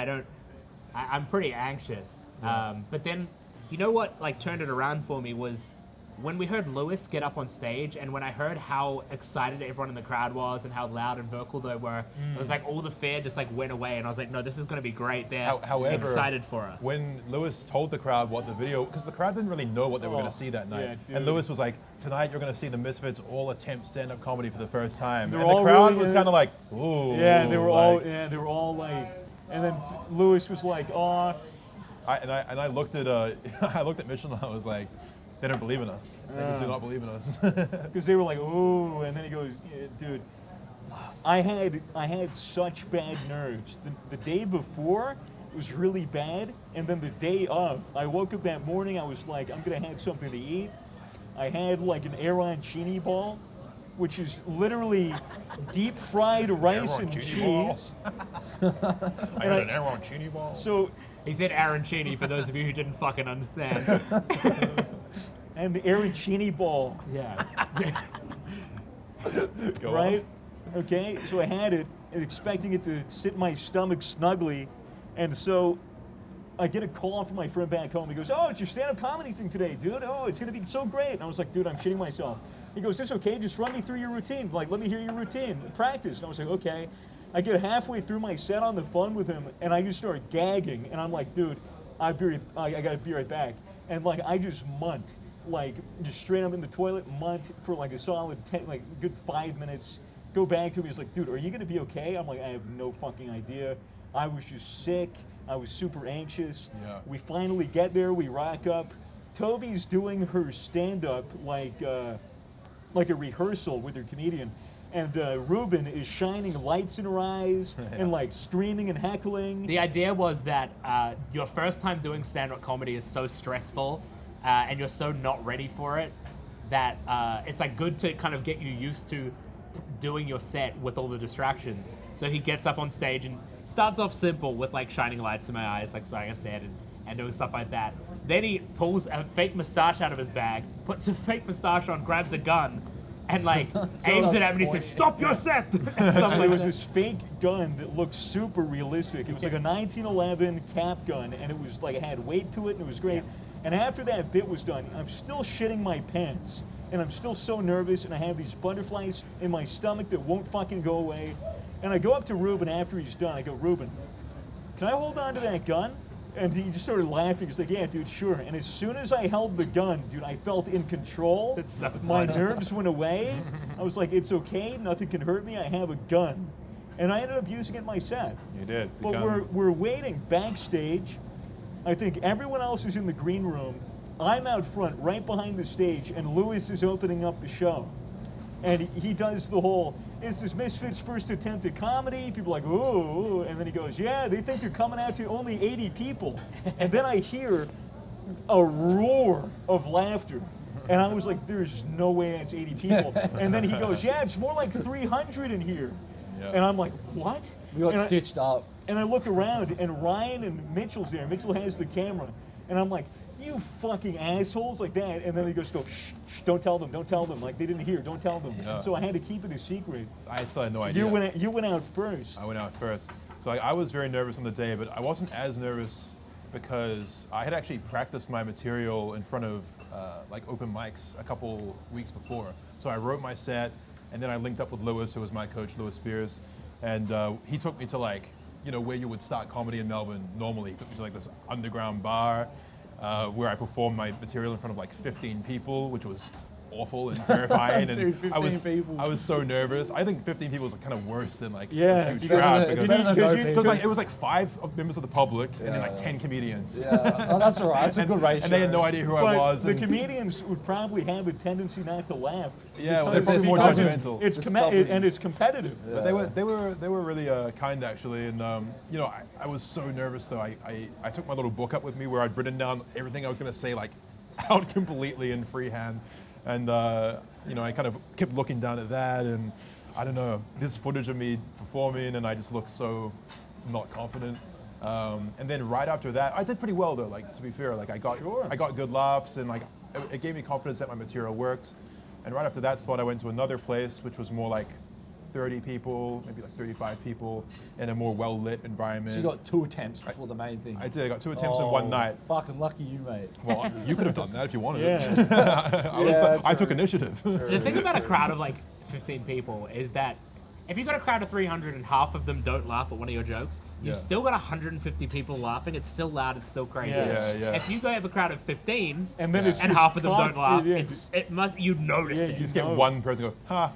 I'm pretty anxious. But then, you know what like turned it around for me was when we heard Lewis get up on stage, and when I heard how excited everyone in the crowd was and how loud and vocal they were, it was like all the fear just like went away, and I was like, no, this is gonna be great. They're However, excited for us. When Lewis told the crowd what the video, because the crowd didn't really know what they were going to see that night, yeah, and dude. Lewis was like, "Tonight you're going to see the Misfits all attempt stand-up comedy for the first time," They're and the all crowd really was in kind it. of like, "Ooh." Yeah, they were like, all like, and then Lewis was like, oh. I looked at I looked at Mitchell and I was like, "They don't believe in us. They just do not believe in us." Because they were like, ooh, and then he goes, yeah, dude, I had such bad nerves. The day before was really bad, and then the day of, I woke up that morning, I was like, I'm gonna have something to eat. I had like an arancini ball, which is literally deep fried rice and Arancini cheese. I had an arancini ball. So, He said arancini for those of you who didn't fucking understand. and the arancini ball. Yeah. Go Right? Okay, so I had it, expecting it to sit in my stomach snugly, and so I get a call from my friend back home. He goes, oh, it's your stand-up comedy thing today, dude. Oh, it's gonna be so great. And I was like, dude, I'm shitting myself. He goes, that's okay, just run me through your routine. Like, let me hear your routine, practice. And I was like, okay. I get halfway through my set on the phone with him, and I just start gagging, and I'm like, dude, I gotta be right back. And like, I just munt, like, just straight up in the toilet, munt for like a solid 10, like, good 5 minutes. Go back to him, he's like, dude, are you gonna be okay? I'm like, I have no fucking idea. I was just sick. I was super anxious. Yeah. We finally get there, we rock up. Toby's doing her stand-up like a rehearsal with her comedian. And Ruben is shining lights in her eyes and like screaming and heckling. The idea was that your first time doing stand-up comedy is so stressful and you're so not ready for it that it's like good to kind of get you used to doing your set with all the distractions. So he gets up on stage and starts off simple with like shining lights in my eyes, like I said, and doing stuff like that. Then he pulls a fake mustache out of his bag, puts a fake mustache on, grabs a gun, and like aims it at me and he says, "Stop your set!" and stuff It like was that. this fake gun that looked super realistic. It was like a 1911 cap gun, and it was like, it had weight to it, and it was great. And after that bit was done, I'm still shitting my pants, and I'm still so nervous, and I have these butterflies in my stomach that won't fucking go away. And I go up to Ruben after he's done. I go, Ruben, can I hold on to that gun? And he just started laughing. He's like, yeah, dude, sure. And as soon as I held the gun, dude, I felt in control. That's so My funny. nerves went away. I was like, it's okay. Nothing can hurt me. I have a gun. And I ended up using it in my set. You did. But we're waiting backstage. I think everyone else is in the green room. I'm out front, right behind the stage, and Lewis is opening up the show. And he does the whole, it's this Misfits' first attempt at comedy. People are like, ooh, and then he goes, yeah, they think they're coming out to only 80 people. And then I hear a roar of laughter. And I was like, there's no way that's 80 people. And then he goes, yeah, it's more like 300 in here. Yeah. And I'm like, what? We got And I- stitched up. and I look around, and Ryan and Mitchell's there. Mitchell has the camera. And I'm like, you fucking assholes, like that. And then he goes, shh, shh, don't tell them. Like, they didn't hear, don't tell them. Yeah. And so I had to keep it a secret. I still had no idea. You went out first. I went out first. So I was very nervous on the day, but I wasn't as nervous because I had actually practiced my material in front of like open mics a couple weeks before. So I wrote my set, and then I linked up with Lewis, who was my coach, Lewis Spears, and he took me to like, you know, where you would start comedy in Melbourne normally. He took me to like this underground bar where I performed my material in front of like 15 people, which was awful and terrifying. And Dude, 15 people. I was so nervous. I think 15 people was kind of worse than like Yeah, a huge it's crowd. it's Because better than no people. because like, it was like 5 members of the public and then like Yeah. 10 comedians. Yeah, oh, that's all right. That's a good ratio. And they had no idea who I But was. the and- comedians would probably have a tendency not to laugh. Yeah, well, they're because probably more judgmental. It's Just stubborn. and it's competitive. Yeah. But they were really kind actually, and you know, I was so nervous though. I took my little book up with me where I'd written down everything I was going to say like out completely in freehand, and you know, I kind of kept looking down at that, and I don't know, this footage of me performing, and I just looked so not confident. And then right after that, I did pretty well though. Like, to be fair, like I got good laughs, and like it gave me confidence that my material worked. And right after that spot, I went to another place, which was more like 30 people, maybe like 35 people, in a more well-lit environment. So you got 2 attempts before the main thing. I did. I got 2 attempts in one night. Fucking lucky you, mate. Well, you could have done that if you wanted. Yeah. I took initiative. The thing about a crowd of like 15 people is that if you've got a crowd of 300 and half of them don't laugh at one of your jokes, you've Yeah. still got 150 people laughing. It's still loud. It's still crazy. Yeah, If you go have a crowd of 15 And then it's and just half of them don't laugh, yeah, you'd notice Yeah, it. You just get No. one person go, ha.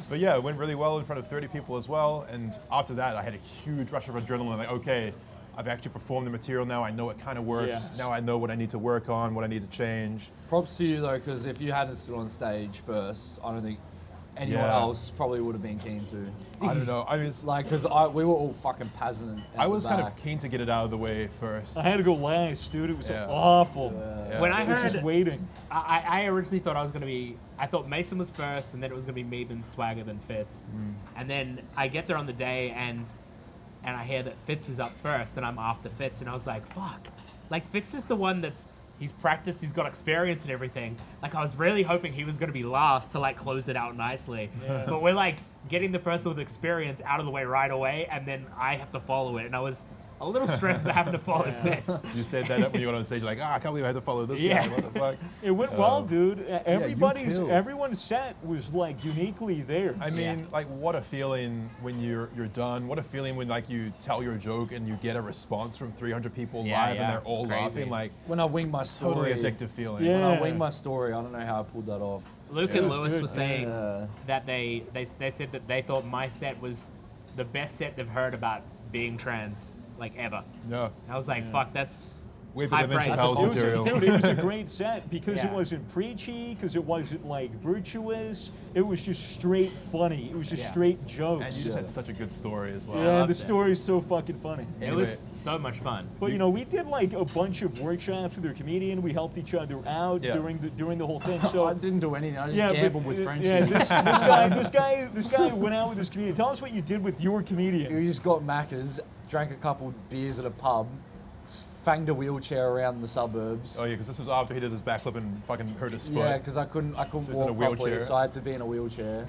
But yeah, it went really well in front of 30 people as well. And after that, I had a huge rush of adrenaline. Like, okay, I've actually performed the material now. I know it kind of works. Yeah. Now I know what I need to work on, what I need to change. Props to you though, because if you hadn't stood on stage first, I don't think anyone Yeah. else probably would have been keen to. I don't know. I mean, Like, because we were all fucking passing. I was kind of keen to get it out of the way first. I had to go last, dude. It was Yeah. awful. Yeah. When I I was heard, just waiting. I originally thought I thought Mason was first, and then it was gonna be me, then Swagger, then Fitz. And then I get there on the day, and I hear that Fitz is up first, and I'm after Fitz, and I was like, fuck. Like, Fitz is the one he's practiced, he's got experience and everything. Like, I was really hoping he was gonna be last to like close it out nicely. But we're like getting the person with experience out of the way right away, and then I have to follow it, and I was a little stressed about having to follow Fitz. You said that when you got on stage, you're like, I can't believe I had to follow this Yeah. guy. What the fuck? It went well, dude. killed. Everyone's set was like uniquely theirs. I mean, like, what a feeling when you're done. What a feeling when like you tell your joke and you get a response from 300 people Yeah, live yeah, and they're it's all crazy. laughing. Like, When I winged my story. totally addictive feeling. Yeah. When I winged my story, I don't know how I pulled that off. Luke Yeah, and it was Lewis good. were saying Yeah. that they said that they thought my set was the best set they've heard about being trans, like, ever. No. I was like, fuck, that's Way high better than praise. Chappelle's It was material. dude, it was a great set because it Yeah. wasn't preachy, because it wasn't like virtuous. It was just straight funny. It was just Yeah. straight jokes. And you just had such a good story as well. yeah, loved the it. story's so fucking funny. It was so much fun. But you know, we did like a bunch of workshops with our comedian. We helped each other out Yeah. during the whole thing. So I didn't do anything. I just yeah, gambled but, with yeah, friendship. this guy went out with his comedian. Tell us what you did with your comedian. We just got Macca's, drank a couple beers at a pub, fanged a wheelchair around the suburbs. Oh yeah, because this was after he did his backflip and fucking hurt his foot. Yeah, because I couldn't So he's in a walk properly, wheelchair. so I had to be in a wheelchair.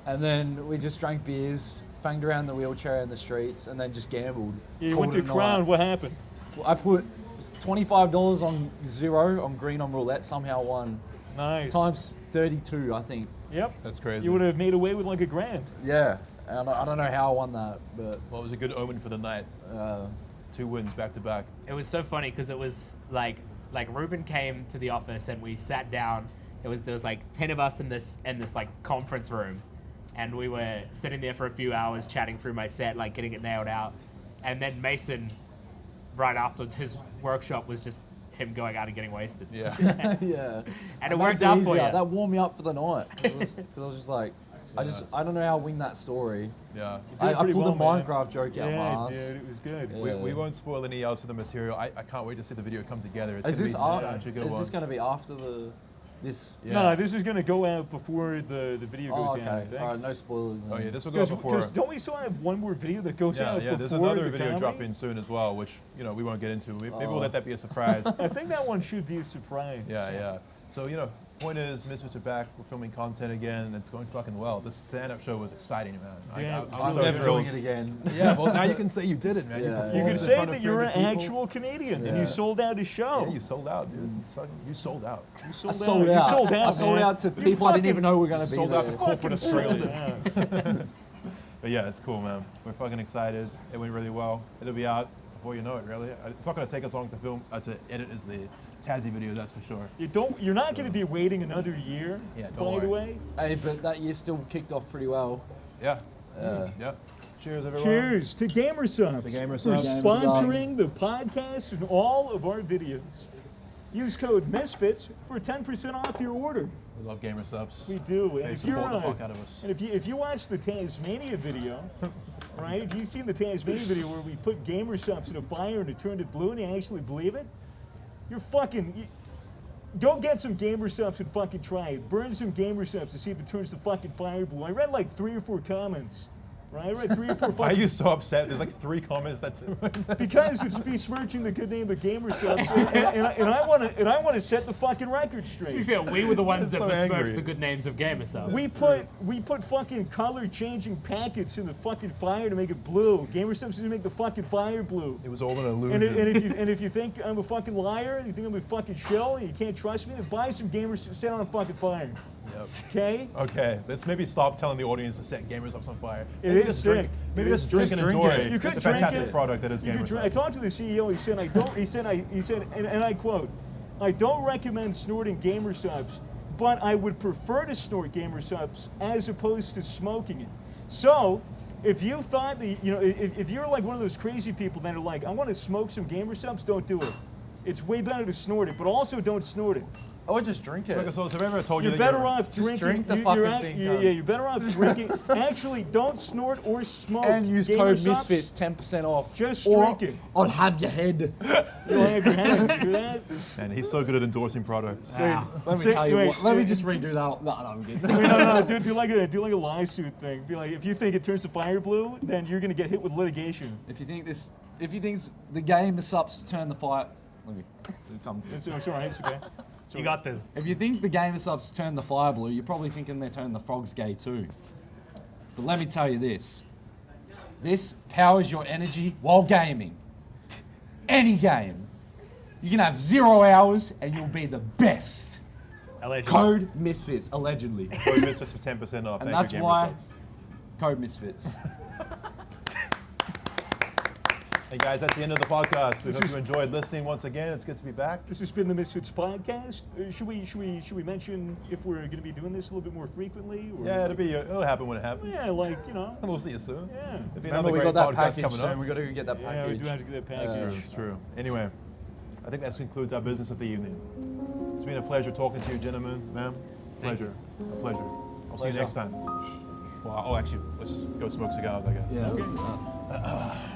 And then we just drank beers, fanged around the wheelchair in the streets, and then just gambled. You Called went to it a night. Crown. What happened? I put $25 on zero on green on roulette, somehow won. Nice. Times 32, I think. Yep. That's crazy. You would have made away with like $1,000. Yeah, and I don't know how I won that, but Well, it was a good omen for the night. 2 wins back to back. It was so funny because it was like Ruben came to the office and we sat down. There was like 10 of us in this like conference room, and we were sitting there for a few hours chatting through my set, like getting it nailed out. And then Mason, right afterwards, his workshop was just him going out and getting wasted. Yeah. yeah. And it makes worked out for easier. you. That warmed me up for the night. Because I was just like, I don't know how I wing that story. Yeah. did I pretty pulled well, the man. Minecraft joke out my Yeah, ass. dude, it was good. Yeah. We won't spoil any else of the material. I can't wait to see the video come together. It's Is gonna this be such a good is one. this going to be after this? Yeah. No, this is gonna go out before the video Oh, goes down. I okay. think. All right, no spoilers. Oh then. yeah, this will go out before. Don't we still have one more video that goes Yeah, out yeah. There's before another the video comedy? dropping soon as well, which we won't get into. Maybe we'll let that be a surprise. I think that one should be a surprise. Yeah. So point is, Misfits are back. We're filming content again, and it's going fucking well. This stand-up show was exciting, man. Yeah, I'm so never thrilled. doing it again. Yeah, well now you can say you did it, man. Yeah. You, You performed can in say front of that you're an 300 people. actual comedian and you Yeah. sold out a show. Yeah, you sold out, dude. It's fucking, you sold out. You I sold sold out. out. You sold out. I sold man. out to You people I didn't fucking even know were going to be sold there. out to corporate sold Australia. out. But yeah, it's cool, man. We're fucking excited. It went really well. It'll be out before you know it, really. It's not going to take us long to film, to edit as the Tassie video, that's for sure. You're not going to be waiting another year, Yeah, don't by worry. the way. Hey, but that year still kicked off pretty well. Yeah. Yeah. Cheers, everyone. Cheers to Gamer Subs To Gamer for Subs. sponsoring the podcast and all of our videos. Use code Misfits for 10% off your order. We love Gamer Subs. We do. And They if you're support the fuck out of us. and if you watch the Tasmania video, right? If you've seen the Tasmania video where we put Gamer Subs in a fire and it turned it blue and you actually believe it, you're fucking. Go get some Gamer Subs and fucking try it. Burn some Gamer Subs to see if it turns the fucking fire blue. I read like 3 or 4 comments. Right? I read 3 or 4 Why are fucking you so upset? There's like 3 comments. That's it. because it's besmirching the good name of Gamer Subs, and I want to set the fucking record To be straight. fair, we were the ones that So besmirched angry. the good names of Gamer Subs. We put fucking color changing packets in the fucking fire to make it blue. Gamer Subs to make the fucking fire blue. It was all an illusion. And if you think I'm a fucking liar, you think I'm a fucking shill, and you can't trust me, then buy some Gamer Subs, set on a fucking fire. Yep. Okay? Okay, let's maybe stop telling the audience to set Gamer Subs on fire. It Maybe is just drink. sick. Maybe It just is- drink just and drink enjoy it. You could the drink fantastic it. product that is You could Gamer drink- I Subs. talked to the CEO. He said, he said, and I quote, I don't recommend snorting Gamer Subs, but I would prefer to snort Gamer Subs as opposed to smoking it. So, if you thought that, if you're like one of those crazy people that are like, I want to smoke some Gamer Subs, don't do it. It's way better to snort it, but also don't snort it. I would just drink it. So have I ever told you You're that better off just drinking. drink the you're fucking act- thing, yeah, cunt. yeah, you're better off drinking. Actually, don't snort or smoke. And use Gamer code Subs. Misfits, 10% off. Just Or drink it. I'll have your head. You'll have your hand. You do that? And he's so good at endorsing products. Dude, let me Say- tell you wait, what. Let me wait. just redo that. No, I'm kidding. No, do like a lawsuit thing. Be like, if you think it turns the fire blue, then you're gonna get hit with litigation. If you think the game, the subs turn the fire. Let me come. It's all right. It's okay. You got this. If you think the gamer subs turn the fire blue, you're probably thinking they turn the frogs gay too. But let me tell you this. This powers your energy while gaming. Any game. You can have 0 hours and you'll be the best. Allegedly. Code Misfits, allegedly. Code Misfits for 10% off. And Thank that's you, Gamer why Subs. Code Misfits. Hey guys, that's the end of the podcast. We hope you enjoyed listening once again. It's good to be back. This has been the Misfits podcast. Should we mention if we're gonna be doing this a little bit more frequently? Or Yeah, it'll happen when it happens. Yeah, like We'll see you soon. Yeah. There'll be Remember, another we great got that podcast package coming soon. up. We got to get that Yeah, package. we do have to get that package. It's true. Anyway, I think that concludes our business of the evening. It's been a pleasure talking to you, gentlemen, ma'am. Pleasure. A pleasure. I'll see you Pleasure. next time. Well, actually, let's just go smoke cigars, I guess. Yeah.